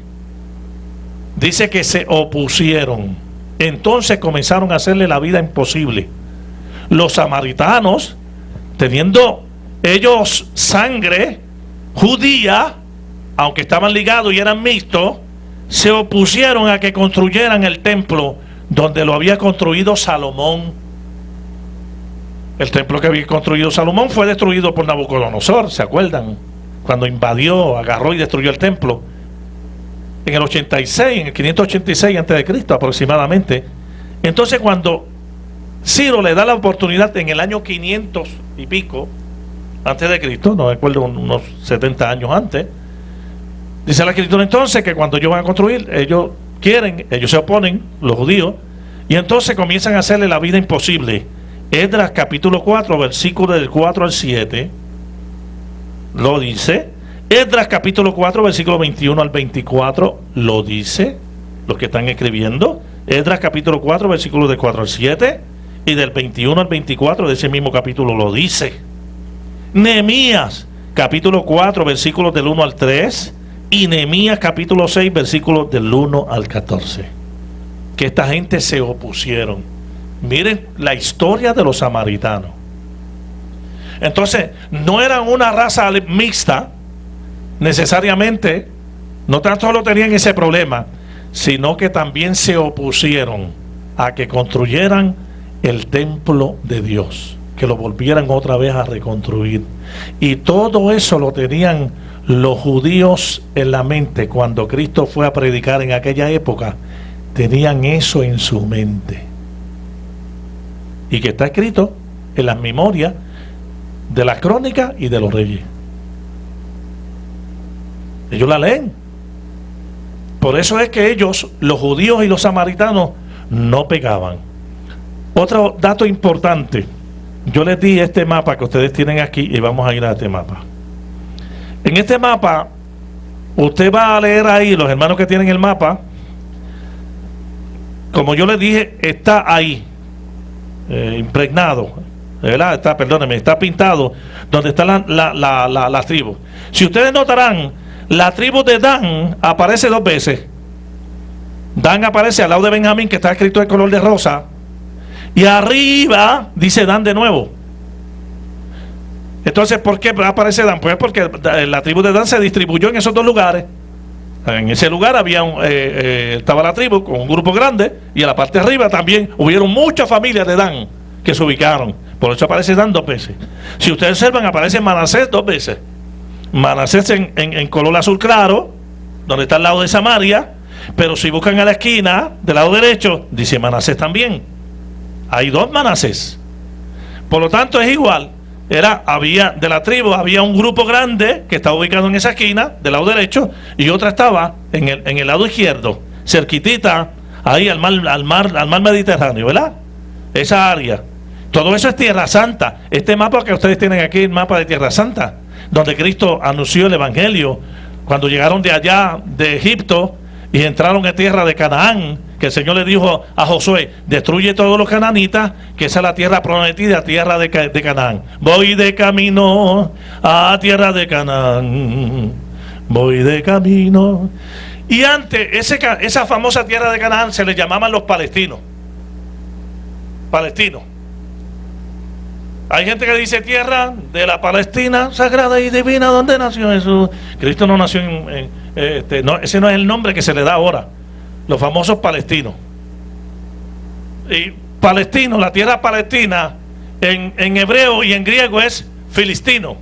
dice que se opusieron. Entonces comenzaron a hacerle la vida imposible. Los samaritanos, teniendo ellos sangre judía, aunque estaban ligados y eran mixtos, se opusieron a que construyeran el templo donde lo había construido Salomón. El templo que había construido Salomón fue destruido por Nabucodonosor, ¿se acuerdan? Cuando invadió, agarró y destruyó el templo en el 86, en el 586 a.C. aproximadamente. Entonces cuando Ciro le da la oportunidad en el año 500 y pico antes de Cristo, no recuerdo, unos 70 años antes, dice la escritura entonces que cuando ellos van a construir, ellos se oponen, los judíos, y entonces comienzan a hacerle la vida imposible. Esdras capítulo 4, versículo del 4 al 7, lo dice. Esdras capítulo 4, versículo 21 al 24, lo dice, los que están escribiendo. Esdras capítulo 4, versículo del 4 al 7, y del 21 al 24 de ese mismo capítulo lo dice. Nehemías capítulo 4, versículos del 1 al 3, y Nehemías capítulo 6, versículos del 1 al 14. Que esta gente se opusieron. Miren la historia de los samaritanos. Entonces, no eran una raza mixta necesariamente, no tan solo tenían ese problema, sino que también se opusieron a que construyeran el templo de Dios, que lo volvieran otra vez a reconstruir. Y todo eso lo tenían los judíos en la mente. Cuando Cristo fue a predicar en aquella época, tenían eso en su mente. y que está escrito en las memorias de las crónicas y de los reyes. Ellos la leen. Por eso es que ellos, los judíos y los samaritanos, no pegaban. Otro dato importante, yo les di este mapa que ustedes tienen aquí y vamos a ir a este mapa. En este mapa, usted va a leer ahí, los hermanos que tienen el mapa, como yo les dije, está ahí, impregnado, ¿verdad? Está pintado donde está la tribu. Si ustedes notarán, la tribu de Dan aparece 2 veces. Dan aparece al lado de Benjamín, que está escrito en color de rosa, y arriba dice Dan de nuevo. Entonces, ¿por qué aparece Dan? Pues porque la tribu de Dan se distribuyó en esos 2 lugares. En ese lugar había estaba la tribu con un grupo grande, y en la parte de arriba también hubieron muchas familias de Dan que se ubicaron. Por eso aparece Dan 2 veces. Si ustedes observan, aparece Manasés 2 veces. Manasés en color azul claro, donde está al lado de Samaria, pero si buscan a la esquina del lado derecho, dice Manasés también. Hay 2 Manasés. Por lo tanto es igual. De la tribu había un grupo grande que estaba ubicado en esa esquina del lado derecho, y otra estaba en el lado izquierdo, cerquitita ahí al mar Mediterráneo, ¿verdad? Esa área. Todo eso es Tierra Santa. Este mapa que ustedes tienen aquí, el mapa de Tierra Santa, donde Cristo anunció el Evangelio cuando llegaron de allá de Egipto y entraron en tierra de Canaán, que el Señor le dijo a Josué: destruye todos los cananitas, que esa es la tierra prometida, tierra de Canaán. Voy de camino a tierra de Canaán, voy de camino. Y antes, esa famosa tierra de Canaán se le llamaban los palestinos. Hay gente que dice tierra de la Palestina sagrada y divina, donde nació Jesús. Cristo no nació ese no es el nombre que se le da ahora. Los famosos palestinos. Y palestino, la tierra palestina, en hebreo y en griego es filistino.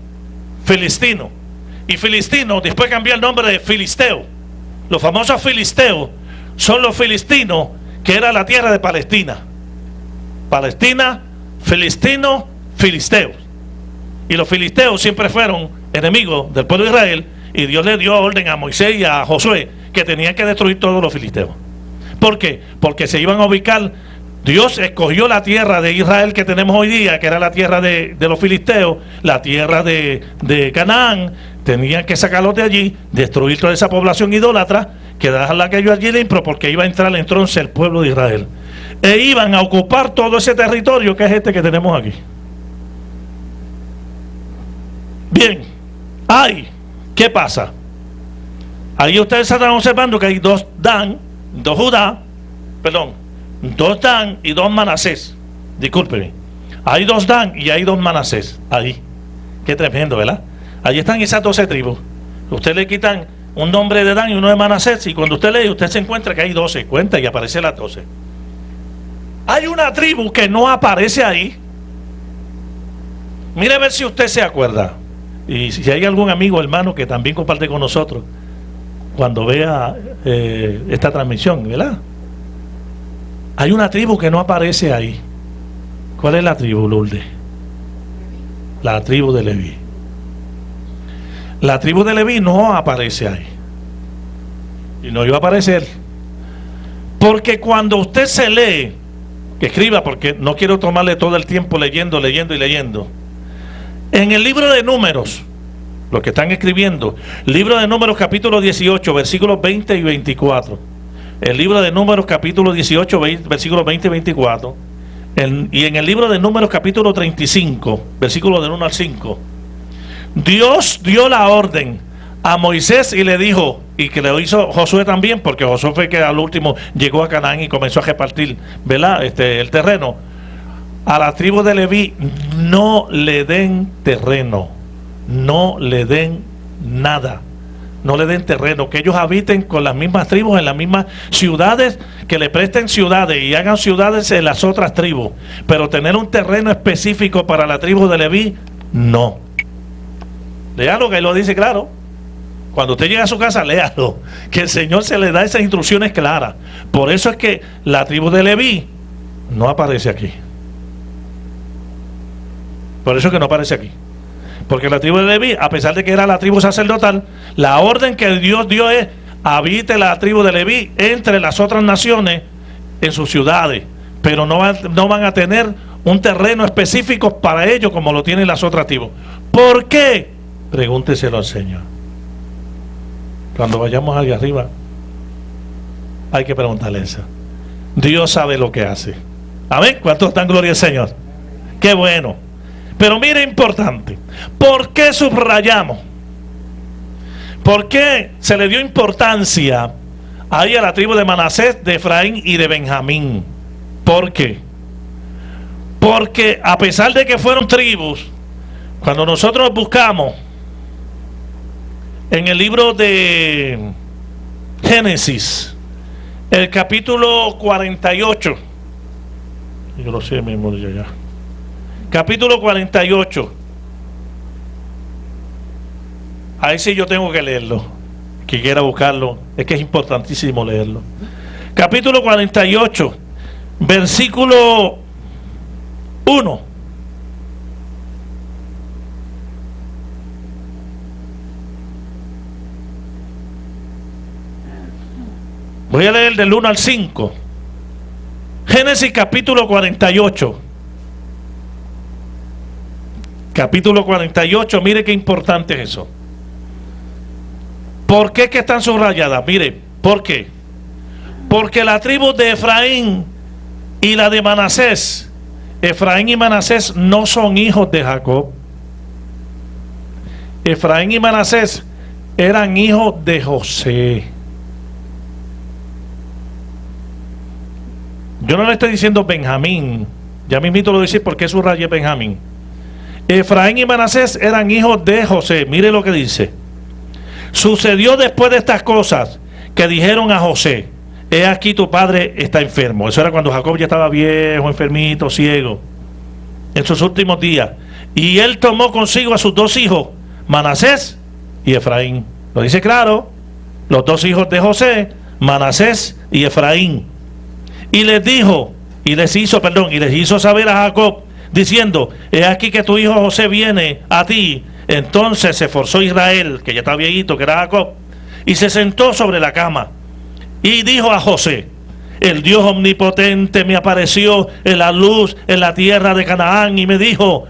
Y filistino después cambió el nombre de filisteo. Los famosos filisteos son los filistinos, que era la tierra de Palestina. Palestina, filistino, filisteos. Y los filisteos siempre fueron enemigos del pueblo de Israel, y Dios le dio orden a Moisés y a Josué que tenían que destruir todos los filisteos. ¿Por qué? Porque se iban a ubicar. Dios escogió la tierra de Israel que tenemos hoy día, que era la tierra de los filisteos, la tierra de Canaán. Tenían que sacarlos de allí, destruir toda esa población idólatra, que dejarla aquello allí limpio, porque iba a entrar entonces el pueblo de Israel, e iban a ocupar todo ese territorio que es este que tenemos aquí. Bien, ¿qué pasa? Ahí ustedes están observando que hay 2 Dan, 2 Judá, 2 Dan y 2 Manasés. Discúlpeme. Hay 2 Dan y hay 2 Manasés. Ahí. Qué tremendo, ¿verdad? Ahí están esas 12 tribus. Usted le quitan un nombre de Dan y uno de Manasés, y cuando usted lee, usted se encuentra que hay 12. Cuenta y aparece las 12. Hay una tribu que no aparece ahí. Mire a ver si usted se acuerda. Y si hay algún amigo, hermano, que también comparte con nosotros cuando vea esta transmisión, ¿verdad? Hay una tribu que no aparece ahí. ¿Cuál es la tribu, Lourdes? La tribu de Leví. La tribu de Leví no aparece ahí. Y no iba a aparecer. Porque cuando usted se lee, que escriba, porque no quiero tomarle todo el tiempo leyendo. En el libro de Números, los que están escribiendo, libro de Números capítulo 18, versículos 20 y 24. El libro de Números capítulo 18, versículos 20 y 24. Y en el libro de Números capítulo 35, versículos del 1 al 5. Dios dio la orden a Moisés y le dijo, y que le hizo Josué también, porque Josué fue que al último llegó a Canaán y comenzó a repartir, ¿verdad? El terreno. A la tribu de Leví no le den terreno, no le den nada, no le den terreno, que ellos habiten con las mismas tribus en las mismas ciudades, que le presten ciudades y hagan ciudades en las otras tribus, pero tener un terreno específico para la tribu de Leví, no. Léalo, que ahí lo dice claro. Cuando usted llega a su casa, léalo, que el Señor se le da esas instrucciones claras. Por eso es que la tribu de Leví no aparece aquí. Por eso es que no aparece aquí. Porque la tribu de Leví, a pesar de que era la tribu sacerdotal, la orden que Dios dio es: habite la tribu de Leví entre las otras naciones en sus ciudades, pero no van a tener un terreno específico para ellos como lo tienen las otras tribus. ¿Por qué? Pregúnteselo al Señor. Cuando vayamos allá arriba, hay que preguntarle eso. Dios sabe lo que hace. Amén. ¿Cuántos dan gloria al Señor? Qué bueno. Pero mire, importante, ¿por qué subrayamos? ¿Por qué se le dio importancia ahí a la tribu de Manasés, de Efraín y de Benjamín? ¿Por qué? Porque a pesar de que fueron tribus, cuando nosotros buscamos en el libro de Génesis, el capítulo 48, yo lo sé de memoria ya, capítulo 48, ahí sí yo tengo que leerlo, que quiera buscarlo, es que es importantísimo leerlo. Capítulo 48, versículo 1. Voy a leer del 1 al 5. Génesis capítulo 48. Capítulo 48, mire qué importante es eso. ¿Por qué que están subrayadas? Mire, ¿por qué? Porque la tribu de Efraín y la de Manasés, Efraín y Manasés no son hijos de Jacob. Efraín y Manasés eran hijos de José. Yo no le estoy diciendo Benjamín, ya mismito lo dice porque subrayé Benjamín. Efraín y Manasés eran hijos de José. Mire lo que dice. Sucedió después de estas cosas que dijeron a José: he aquí tu padre está enfermo. Eso era cuando Jacob ya estaba viejo, enfermito, ciego, en sus últimos días. Y él tomó consigo a sus dos hijos, Manasés y Efraín. Lo dice claro, los dos hijos de José, Manasés y Efraín. Y les dijo, y les hizo saber a Jacob, diciendo: he aquí que tu hijo José viene a ti. Entonces se esforzó Israel, que ya estaba viejito, que era Jacob, y se sentó sobre la cama. Y dijo a José: el Dios omnipotente me apareció en la luz en la tierra de Canaán y me dijo: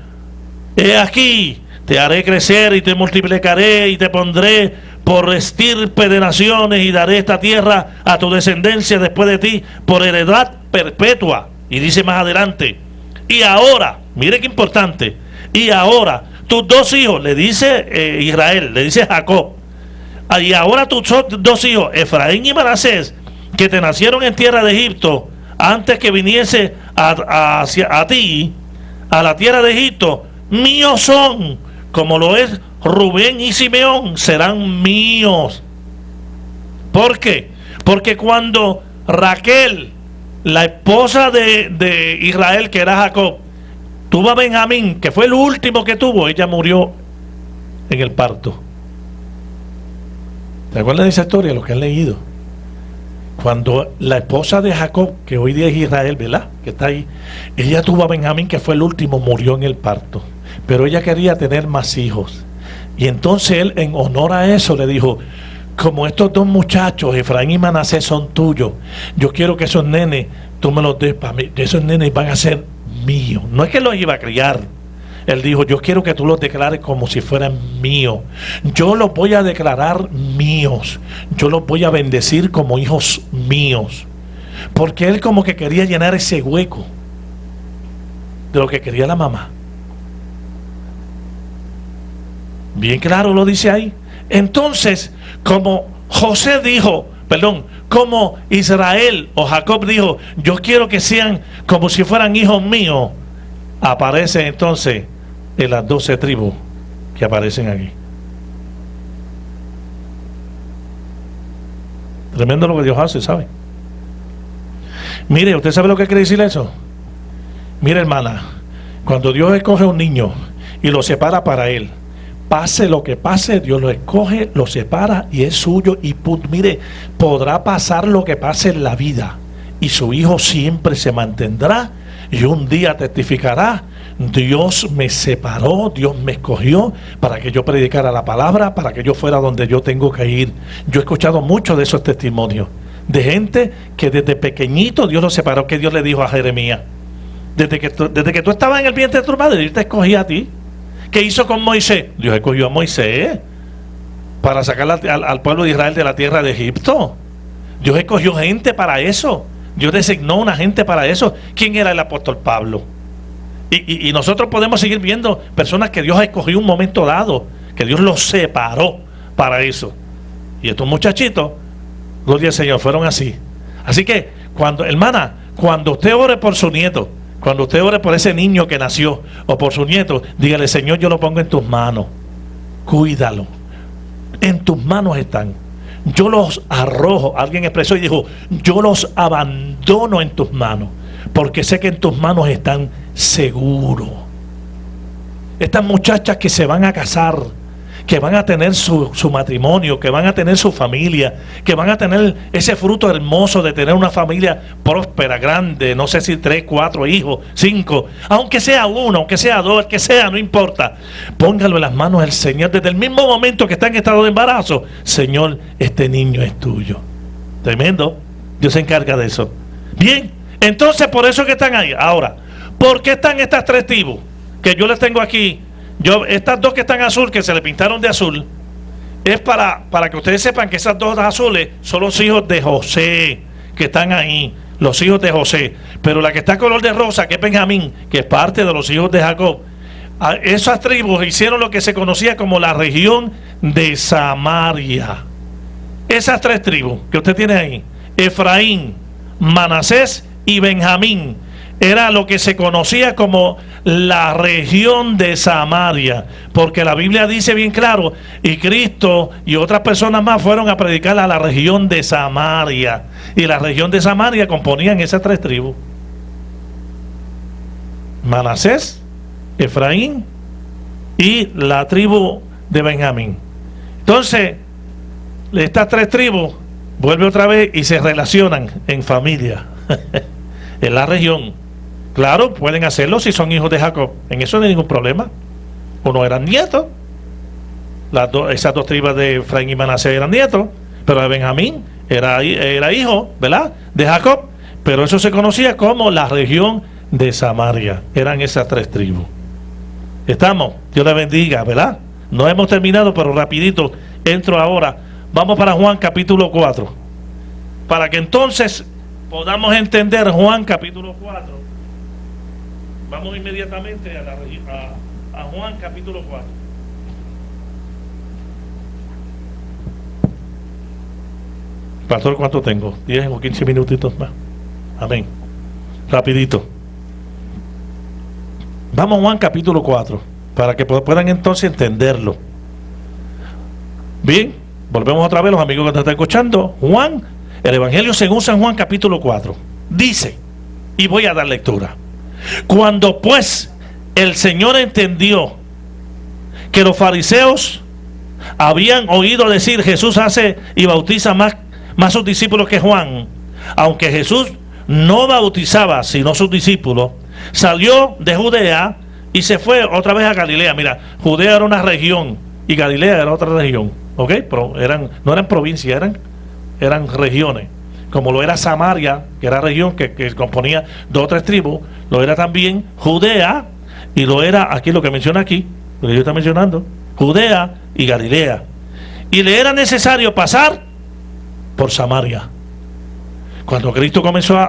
he aquí, te haré crecer y te multiplicaré y te pondré por estirpe de naciones y daré esta tierra a tu descendencia después de ti por heredad perpetua. Y dice más adelante: y ahora, mire qué importante, y ahora tus dos hijos, le dice Israel, le dice Jacob, y ahora tus dos hijos, Efraín y Manasés, que te nacieron en tierra de Egipto, antes que viniese a ti, a la tierra de Egipto, míos son, como lo es Rubén y Simeón, serán míos. ¿Por qué? Porque cuando Raquel, la esposa de Israel, que era Jacob, tuvo a Benjamín, que fue el último que tuvo, ella murió en el parto. ¿Te acuerdas de esa historia? Lo que han leído. Cuando la esposa de Jacob, que hoy día es Israel, ¿verdad?, que está ahí, ella tuvo a Benjamín, que fue el último, murió en el parto. Pero ella quería tener más hijos. Y entonces él, en honor a eso, le dijo: como estos dos muchachos, Efraín y Manasés, son tuyos, yo quiero que esos nenes, tú me los des para mí. Esos nenes van a ser míos. No es que los iba a criar. Él dijo: yo quiero que tú los declares como si fueran míos. Yo los voy a declarar míos. Yo los voy a bendecir como hijos míos. Porque él como que quería llenar ese hueco de lo que quería la mamá. Bien claro lo dice ahí. Entonces, como José dijo, como Israel o Jacob dijo: yo quiero que sean como si fueran hijos míos, aparece entonces en las 12 tribus que aparecen aquí. Tremendo lo que Dios hace, ¿sabe? Mire, ¿usted sabe lo que quiere decir eso? Mire, hermana, cuando Dios escoge a un niño y lo separa para él, pase lo que pase, Dios lo escoge, lo separa y es suyo. Y mire, podrá pasar lo que pase en la vida y su hijo siempre se mantendrá y un día testificará: Dios me separó, Dios me escogió para que yo predicara la palabra, para que yo fuera donde yo tengo que ir. Yo he escuchado muchos de esos testimonios de gente que desde pequeñito Dios lo separó, que Dios le dijo a Jeremías: desde que tú estabas en el vientre de tu madre, Dios te escogía a ti. ¿Qué hizo con Moisés? Dios escogió a Moisés para sacar al pueblo de Israel de la tierra de Egipto. Dios escogió gente para eso. Dios designó una gente para eso. ¿Quién era el apóstol Pablo? Y nosotros podemos seguir viendo personas que Dios escogió un momento dado, que Dios los separó para eso. Y estos muchachitos, gloria al Señor, fueron así. Así que, hermana, cuando usted ore por su nieto, cuando usted ore por ese niño que nació o por su nieto, dígale: Señor, yo lo pongo en tus manos, cuídalo, en tus manos están. Yo los arrojo. Alguien expresó y dijo: yo los abandono en tus manos, porque sé que en tus manos están seguros. Estas muchachas que se van a casar, que van a tener su matrimonio, que van a tener su familia, que van a tener ese fruto hermoso de tener una familia próspera, grande, no sé si 3, 4 hijos, 5, aunque sea 1, aunque sea 2, el que sea, no importa. Póngalo en las manos del Señor desde el mismo momento que está en estado de embarazo. Señor, este niño es tuyo. Tremendo. Dios se encarga de eso. Bien, entonces por eso que están ahí. Ahora, ¿por qué están estas 3 tribus? Que yo les tengo aquí. Estas 2 que están azul, que se le pintaron de azul, es para que ustedes sepan que esas 2 azules son los hijos de José, que están ahí, los hijos de José. Pero la que está color de rosa, que es Benjamín, que es parte de los hijos de Jacob, esas tribus hicieron lo que se conocía como la región de Samaria. Esas 3 tribus que usted tiene ahí, Efraín, Manasés y Benjamín, era lo que se conocía como la región de Samaria, porque la Biblia dice bien claro, y Cristo y otras personas más fueron a predicar a la región de Samaria, y la región de Samaria componían esas 3 tribus: Manasés, Efraín y la tribu de Benjamín. Entonces, estas 3 tribus vuelven otra vez y se relacionan en familia en la región. Claro, pueden hacerlo si son hijos de Jacob. En eso no hay ningún problema. Uno eran nietos. Esas 2 tribus de Efraín y Manasés eran nietos. Pero de Benjamín era hijo, ¿verdad?, de Jacob. Pero eso se conocía como la región de Samaria. Eran esas 3 tribus. Estamos. Dios les bendiga, ¿verdad? No hemos terminado, pero rapidito entro ahora. Vamos para Juan capítulo 4. Para que entonces podamos entender Juan capítulo 4. Vamos inmediatamente a Juan capítulo 4. Pastor, ¿cuánto tengo? 10 o 15 minutitos más. Amén. Rapidito. Vamos a Juan capítulo 4, para que puedan entonces entenderlo. Bien, volvemos otra vez, los amigos que nos están escuchando. Juan, el Evangelio según San Juan capítulo 4. Dice, y voy a dar lectura: cuando pues el Señor entendió que los fariseos habían oído decir: Jesús hace y bautiza más sus discípulos que Juan, aunque Jesús no bautizaba sino sus discípulos, salió de Judea y se fue otra vez a Galilea. Mira, Judea era una región y Galilea era otra región, ¿ok? Pero no eran provincias, eran regiones. Como lo era Samaria, que era región que componía 2 o 3 tribus, lo era también Judea, y lo era aquí, lo que menciona aquí, lo que yo estoy mencionando, Judea y Galilea. Y le era necesario pasar por Samaria. Cuando Cristo comenzó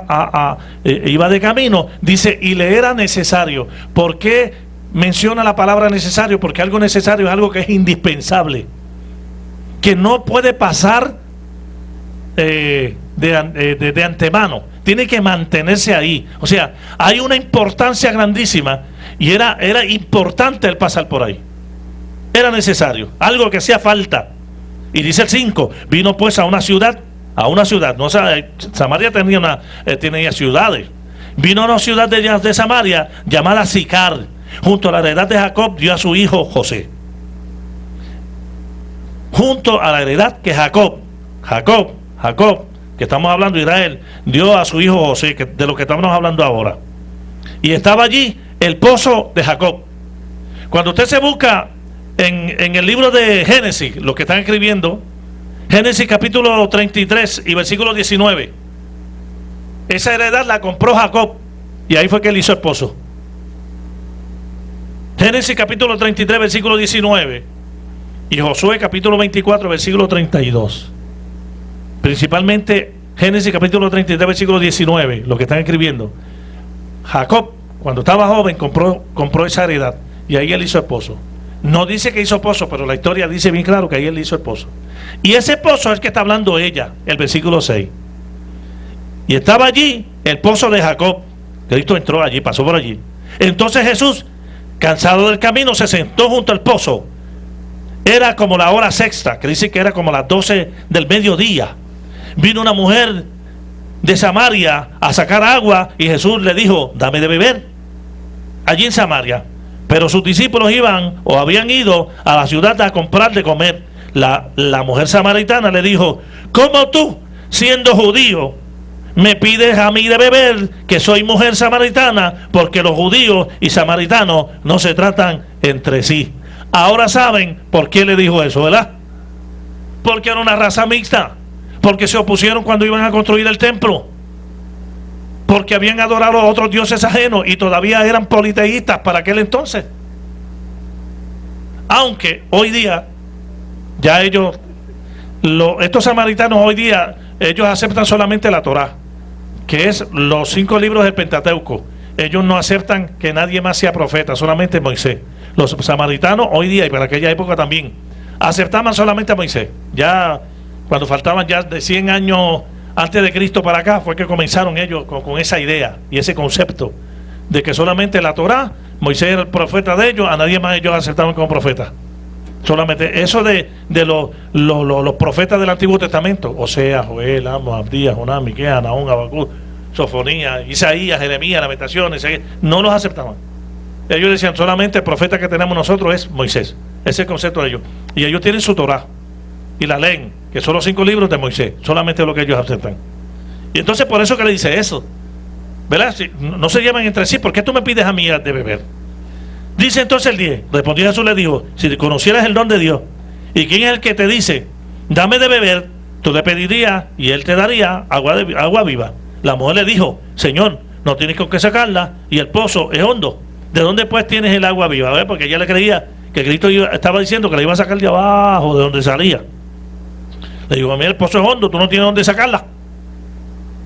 iba de camino, dice, y le era necesario. ¿Por qué menciona la palabra necesario? Porque algo necesario es algo que es indispensable, que no puede pasar de antemano, tiene que mantenerse ahí. O sea, hay una importancia grandísima, y era importante el pasar por ahí. Era necesario, algo que hacía falta. Y dice el 5, vino pues a una ciudad, no, Samaria tenía ciudades. Vino a una ciudad de Samaria llamada Sicar, junto a la heredad de Jacob, dio a su hijo José. Junto a la heredad que Jacob, que estamos hablando de Israel, dio a su hijo José, de lo que estamos hablando ahora. Y estaba allí el pozo de Jacob. Cuando usted se busca en el libro de Génesis, lo que están escribiendo, Génesis capítulo 33 y versículo 19, esa heredad la compró Jacob y ahí fue que él hizo el pozo. Génesis capítulo 33 versículo 19 y Josué capítulo 24 versículo 32. Principalmente Génesis capítulo 33 versículo 19, lo que están escribiendo. Jacob, cuando estaba joven, compró esa heredad y ahí él hizo el pozo. No dice que hizo pozo, pero la historia dice bien claro que ahí él hizo el pozo. Y ese pozo es el que está hablando ella, el versículo 6. Y estaba allí el pozo de Jacob. Cristo entró allí, pasó por allí. Entonces Jesús, cansado del camino, se sentó junto al pozo. Era como la hora sexta, que dice que era como las 12 del mediodía. Vino una mujer de Samaria a sacar agua y Jesús le dijo, dame de beber. Allí en Samaria. Pero sus discípulos iban o habían ido a la ciudad a comprar de comer. La mujer samaritana le dijo, ¿cómo tú, siendo judío, me pides a mí de beber, que soy mujer samaritana? Porque los judíos y samaritanos no se tratan entre sí. Ahora saben por qué le dijo eso, ¿verdad? Porque era una raza mixta. Porque se opusieron cuando iban a construir el templo. Porque habían adorado a otros dioses ajenos y todavía eran politeístas para aquel entonces. Aunque hoy día, ya estos samaritanos hoy día, ellos aceptan solamente la Torá, que es los 5 libros del Pentateuco. Ellos no aceptan que nadie más sea profeta, solamente Moisés. Los samaritanos hoy día y para aquella época también aceptaban solamente a Moisés. Ya cuando faltaban ya de 100 años antes de Cristo para acá, fue que comenzaron ellos con esa idea y ese concepto de que solamente la Torá, Moisés era el profeta de ellos, a nadie más ellos aceptaban como profeta. Solamente eso de los profetas del Antiguo Testamento, Oseas, Joel, Amos, Abdías, Jonás, Miqueas, Nahum, Habacuc, Sofonías, Isaías, Jeremías, Lamentaciones, no los aceptaban. Ellos decían, solamente el profeta que tenemos nosotros es Moisés. Ese es el concepto de ellos. Y ellos tienen su Torá y la leen, que son los 5 libros de Moisés, solamente lo que ellos aceptan. Y entonces por eso que le dice eso, ¿verdad? Si no se llevan entre sí, ¿por qué tú me pides a mí de beber? Dice entonces el 10, respondió Jesús, le dijo, si conocieras el don de Dios, ¿y quién es el que te dice, dame de beber? Tú le pedirías y él te daría agua viva. La mujer le dijo, Señor, no tienes con qué sacarla y el pozo es hondo. ¿De dónde pues tienes el agua viva? A ver, porque ella le creía que Cristo estaba diciendo que la iba a sacar de abajo, de donde salía. Le digo, a mí el pozo es hondo, tú no tienes dónde sacarla,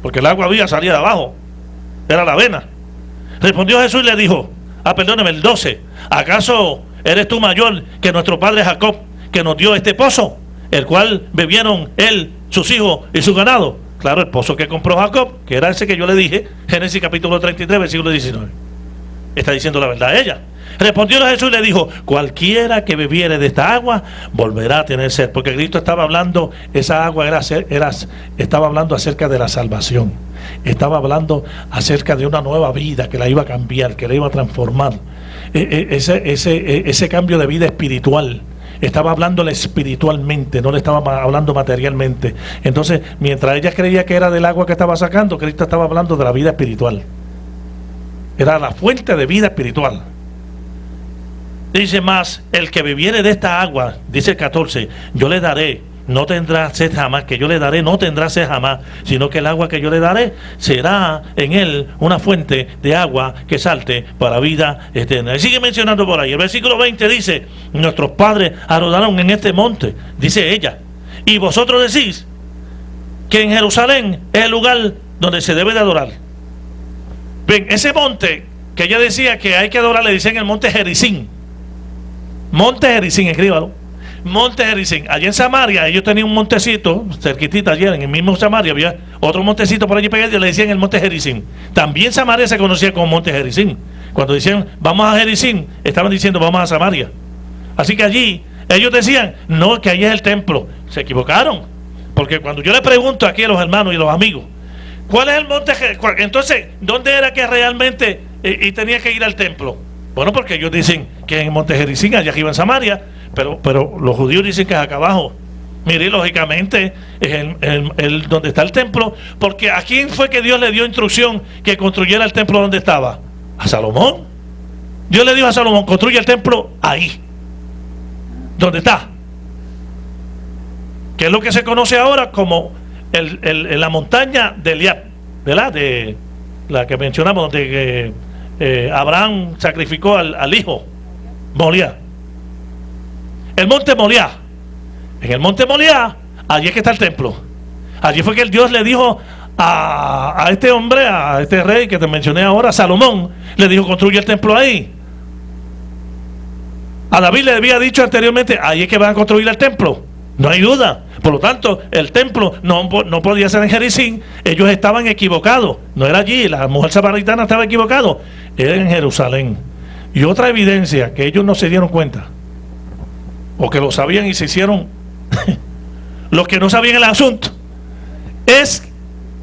porque el agua viva salía de abajo, era la avena. Respondió Jesús y le dijo, perdóname, el 12, ¿acaso eres tú mayor que nuestro padre Jacob, que nos dio este pozo, el cual bebieron él, sus hijos y su ganado? Claro, el pozo que compró Jacob, que era ese que yo le dije, Génesis capítulo 33, versículo 19. Está diciendo la verdad ella. Respondió Jesús y le dijo, cualquiera que bebiere de esta agua volverá a tener sed. Porque Cristo estaba hablando, esa agua estaba hablando acerca de la salvación. Estaba hablando acerca de una nueva vida que la iba a cambiar, que la iba a transformar. Ese cambio de vida espiritual. Estaba hablándole espiritualmente, no le estaba hablando materialmente. Entonces, mientras ella creía que era del agua que estaba sacando, Cristo estaba hablando de la vida espiritual. Era la fuente de vida espiritual. Dice más, el que bebiere de esta agua, dice el 14, yo le daré, no tendrá sed jamás, que yo le daré no tendrá sed jamás, sino que el agua que yo le daré será en él una fuente de agua que salte para vida eterna. Y sigue mencionando por ahí, el versículo 20 dice, nuestros padres adoraron en este monte, dice ella, y vosotros decís que en Jerusalén es el lugar donde se debe de adorar. Bien, ese monte que ella decía que hay que adorar, le dicen el monte Gerizim. Monte Gerizim, escríbalo. Monte Gerizim. Allí en Samaria, ellos tenían un montecito, cerquitita ayer, en el mismo Samaria, había otro montecito por allí pegado y le decían el monte Gerizim. También Samaria se conocía como monte Gerizim. Cuando decían, vamos a Gerizim, estaban diciendo, vamos a Samaria. Así que allí, ellos decían, no, que allí es el templo. Se equivocaron. Porque cuando yo le pregunto aquí a los hermanos y los amigos, ¿cuál es el monte Gerizim? Entonces, ¿dónde era que realmente y tenía que ir al templo? Bueno, porque ellos dicen que en Monte Gerizim, allá arriba en Samaria, pero los judíos dicen que es acá abajo. Mire, lógicamente es el donde está el templo, porque ¿a quién fue que Dios le dio instrucción que construyera el templo donde estaba? A Salomón. Dios le dijo a Salomón, construye el templo ahí, donde está, que es lo que se conoce ahora como la montaña de Eliab, ¿verdad? De la que mencionamos, donde Abraham sacrificó al hijo, Moriah. El monte Moriah. En el monte Moriah, allí es que está el templo. Allí fue que el Dios le dijo a este hombre, a este rey que te mencioné ahora, Salomón, le dijo, construye el templo ahí. A David le había dicho anteriormente, ahí es que van a construir el templo. No hay duda. Por lo tanto, el templo no podía ser en Jericín. Ellos estaban equivocados. No era allí. La mujer samaritana estaba equivocada. Era en Jerusalén. Y otra evidencia que ellos no se dieron cuenta, o que lo sabían y se hicieron los que no sabían el asunto, es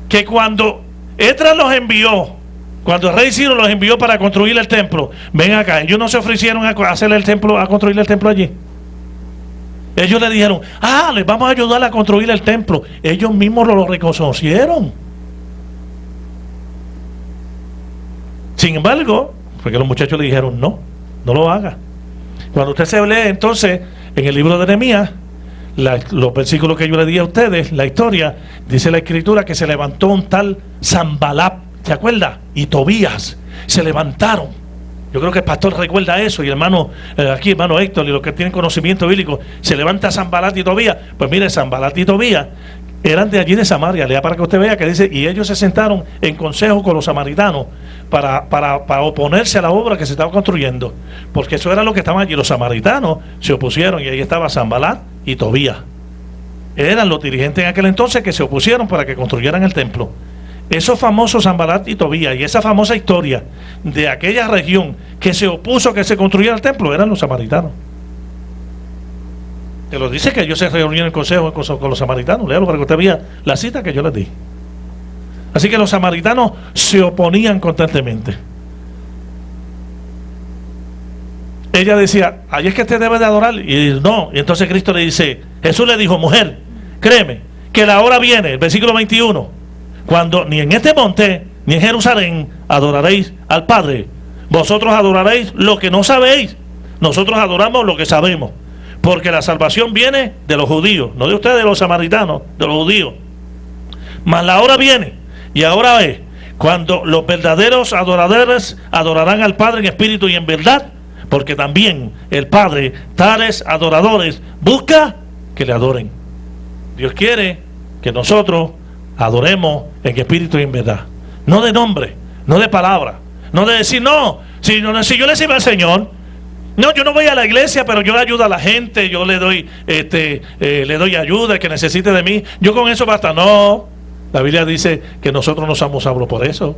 que cuando Esdras los envió, cuando el rey Ciro los envió para construir el templo, ven acá, ellos no se ofrecieron a hacer el templo, a construir el templo allí. Ellos le dijeron, les vamos a ayudar a construir el templo. Ellos mismos lo reconocieron. Sin embargo, porque los muchachos le dijeron, no lo haga. Cuando usted se lee entonces en el libro de Nehemías, los versículos que yo le di a ustedes, la historia, dice la escritura que se levantó un tal Sanballat, ¿se acuerda? Y Tobías se levantaron. Yo creo que el pastor recuerda eso, y hermano, aquí hermano Héctor y los que tienen conocimiento bíblico, se levanta Sanballat y Tobías. Pues mire, Sanballat y Tobías eran de allí de Samaria. Lea para que usted vea que dice, y ellos se sentaron en consejo con los samaritanos para oponerse a la obra que se estaba construyendo, porque eso era lo que estaban allí. Los samaritanos se opusieron, y ahí estaba Sanballat y Tobías. Eran los dirigentes en aquel entonces que se opusieron para que construyeran el templo. Esos famosos Sanballat y Tobías, y esa famosa historia de aquella región que se opuso a que se construyera el templo, eran los samaritanos. Te lo dice que ellos se reunieron en consejo con los samaritanos. Léalo para que usted vea la cita que yo les di. Así que los samaritanos se oponían constantemente. Ella decía, ahí es que usted debe de adorar. Y no, y entonces Cristo le dice, Jesús le dijo, mujer, créeme, que la hora viene, el versículo 21, cuando ni en este monte, ni en Jerusalén adoraréis al Padre. Vosotros adoraréis lo que no sabéis. Nosotros adoramos lo que sabemos. Porque la salvación viene de los judíos, no de ustedes, de los samaritanos, de los judíos. Mas la hora viene, y ahora es, cuando los verdaderos adoradores adorarán al Padre en espíritu y en verdad, porque también el Padre, tales adoradores, busca que le adoren. Dios quiere que nosotros adoremos en espíritu y en verdad. No de nombre, no de palabra, no de decir, si yo le sirvo al Señor, no, yo no voy a la iglesia, pero yo le ayudo a la gente, yo le doy ayuda, el que necesite de mí, yo con eso basta. No, la Biblia dice que nosotros no somos salvos por eso.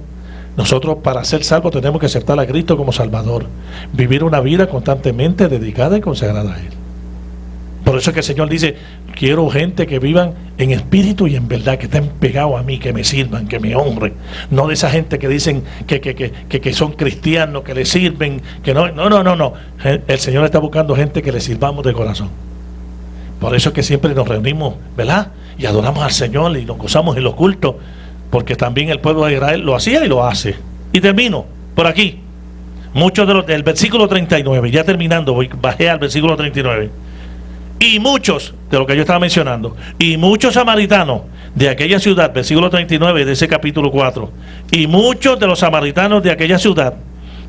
Nosotros, para ser salvos, tenemos que aceptar a Cristo como Salvador, vivir una vida constantemente dedicada y consagrada a Él. Por eso es que el Señor dice, quiero gente que vivan en espíritu y en verdad, que estén pegados a mí, que me sirvan, que me honren. No de esa gente que dicen que son cristianos, que le sirven, que no. El Señor está buscando gente que le sirvamos de corazón. Por eso es que siempre nos reunimos, ¿verdad? Y adoramos al Señor y nos gozamos en los cultos, porque también el pueblo de Israel lo hacía y lo hace. Y termino por aquí. Muchos del versículo 39, ya terminando, bajé al versículo 39. Y muchos, de lo que yo estaba mencionando, y muchos samaritanos de aquella ciudad, versículo 39 de ese capítulo 4, y muchos de los samaritanos de aquella ciudad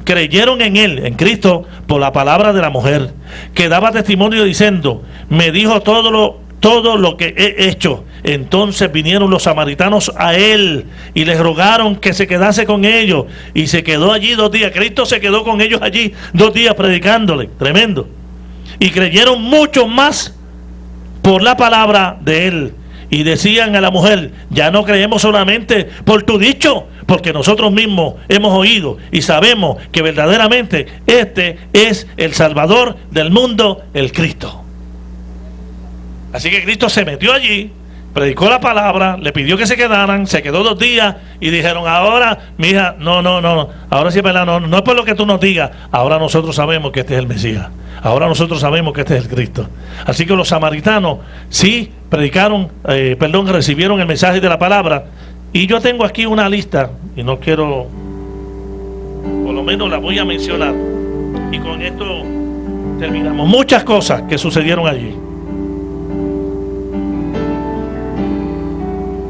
creyeron en él, en Cristo, por la palabra de la mujer, que daba testimonio diciendo, me dijo todo lo que he hecho. Entonces vinieron los samaritanos a él y les rogaron que se quedase con ellos, y se quedó allí 2 días. Cristo se quedó con ellos allí 2 días predicándole, tremendo. Y creyeron mucho más por la palabra de él. Y decían a la mujer, ya no creemos solamente por tu dicho, porque nosotros mismos hemos oído y sabemos que verdaderamente este es el Salvador del mundo, el Cristo. Así que Cristo se metió allí, predicó la palabra, le pidió que se quedaran, se quedó 2 días y dijeron, ahora, mija, no, ahora sí es verdad, no es por lo que tú nos digas, ahora nosotros sabemos que este es el Mesías. Ahora nosotros sabemos que este es el Cristo. Así que los samaritanos sí recibieron el mensaje de la palabra. Y yo tengo aquí una lista, y no quiero, por lo menos la voy a mencionar. con esto terminamos. Muchas cosas que sucedieron allí.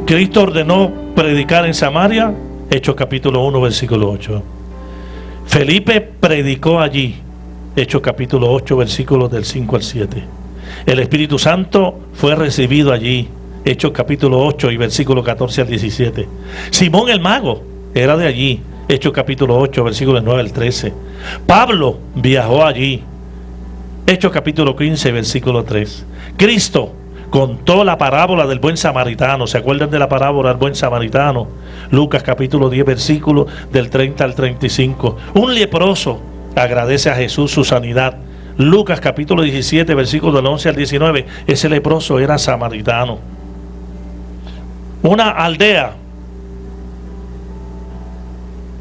Cristo ordenó predicar en Samaria, Hechos capítulo 1, versículo 8. Felipe predicó allí, Hechos capítulo 8, versículos del 5 al 7. El Espíritu Santo fue recibido allí, Hechos capítulo 8 y versículo 14 al 17. Simón el mago era de allí, Hechos capítulo 8, versículos 9 al 13. Pablo viajó allí, Hechos capítulo 15, versículo 3. Cristo contó la parábola del buen samaritano. ¿Se acuerdan de la parábola del buen samaritano? Lucas capítulo 10, versículo del 30 al 35. Un leproso agradece a Jesús su sanidad. Lucas capítulo 17, versículo del 11 al 19. Ese leproso era samaritano. Una aldea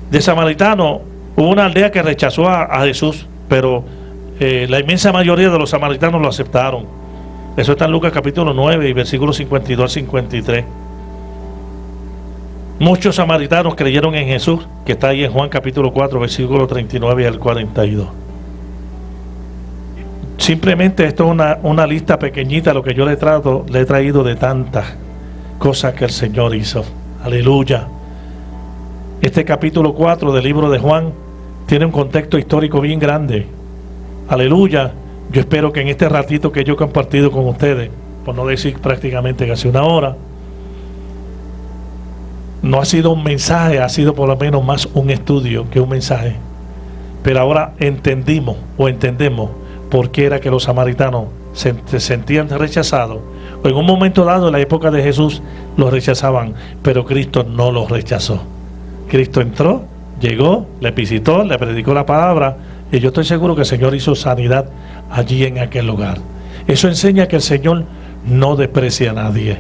de samaritano, hubo una aldea que rechazó a Jesús, pero la inmensa mayoría de los samaritanos lo aceptaron. Eso está en Lucas capítulo 9 y versículos 52 al 53. Muchos samaritanos creyeron en Jesús, que está ahí en Juan capítulo 4, versículo 39 al 42. Simplemente esto es una lista pequeñita, lo que yo le he traído de tantas cosas que el Señor hizo. Aleluya. Este capítulo 4 del libro de Juan tiene un contexto histórico bien grande. Aleluya. Yo espero que en este ratito que yo he compartido con ustedes, por no decir prácticamente casi una hora, no ha sido un mensaje, ha sido por lo menos más un estudio que un mensaje. Pero ahora entendemos por qué era que los samaritanos se sentían rechazados. O en un momento dado, en la época de Jesús, los rechazaban, pero Cristo no los rechazó. Cristo entró, llegó, le visitó, le predicó la palabra, y yo estoy seguro que el Señor hizo sanidad allí en aquel lugar. Eso enseña que el Señor no desprecia a nadie.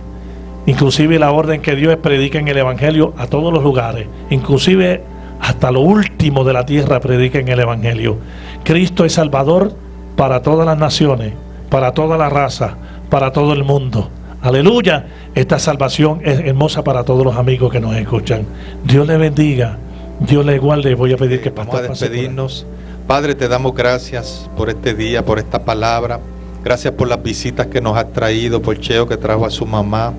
Inclusive la orden que dio es prediquen el Evangelio a todos los lugares, inclusive hasta lo último de la tierra prediquen el Evangelio. Cristo es Salvador para todas las naciones, para toda la raza, para todo el mundo. Aleluya. Esta salvación es hermosa para todos los amigos que nos escuchan. Dios le bendiga, Dios le guarde. Voy a pedir que vamos a despedirnos. Padre, te damos gracias por este día, por esta palabra. Gracias por las visitas que nos has traído, por Cheo que trajo a su mamá.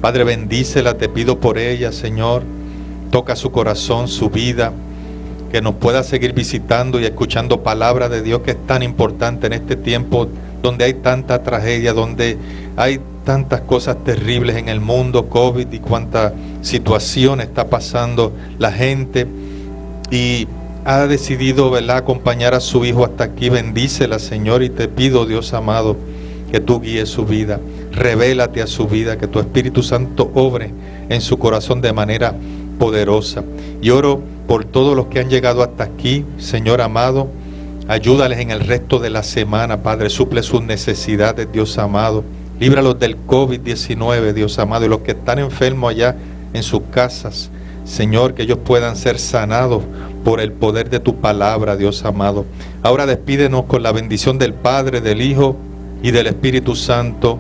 Padre, bendícela, te pido por ella, Señor. Toca su corazón, su vida, que nos pueda seguir visitando y escuchando palabra de Dios, que es tan importante en este tiempo donde hay tanta tragedia, donde hay tantas cosas terribles en el mundo, COVID y cuánta situación está pasando la gente. Y ha decidido, ¿verdad?, acompañar a su hijo hasta aquí. Bendícela, Señor, y te pido, Dios amado, que tú guíes su vida, revélate a su vida, que tu Espíritu Santo obre en su corazón de manera poderosa. Y oro por todos los que han llegado hasta aquí, Señor amado, ayúdales en el resto de la semana, Padre, suple sus necesidades, Dios amado, líbralos del COVID-19, Dios amado, y los que están enfermos allá en sus casas, Señor, que ellos puedan ser sanados por el poder de tu palabra, Dios amado. Ahora despídenos con la bendición del Padre, del Hijo y del Espíritu Santo.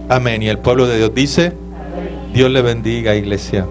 Amén. Y el pueblo de Dios dice, Dios le bendiga, iglesia.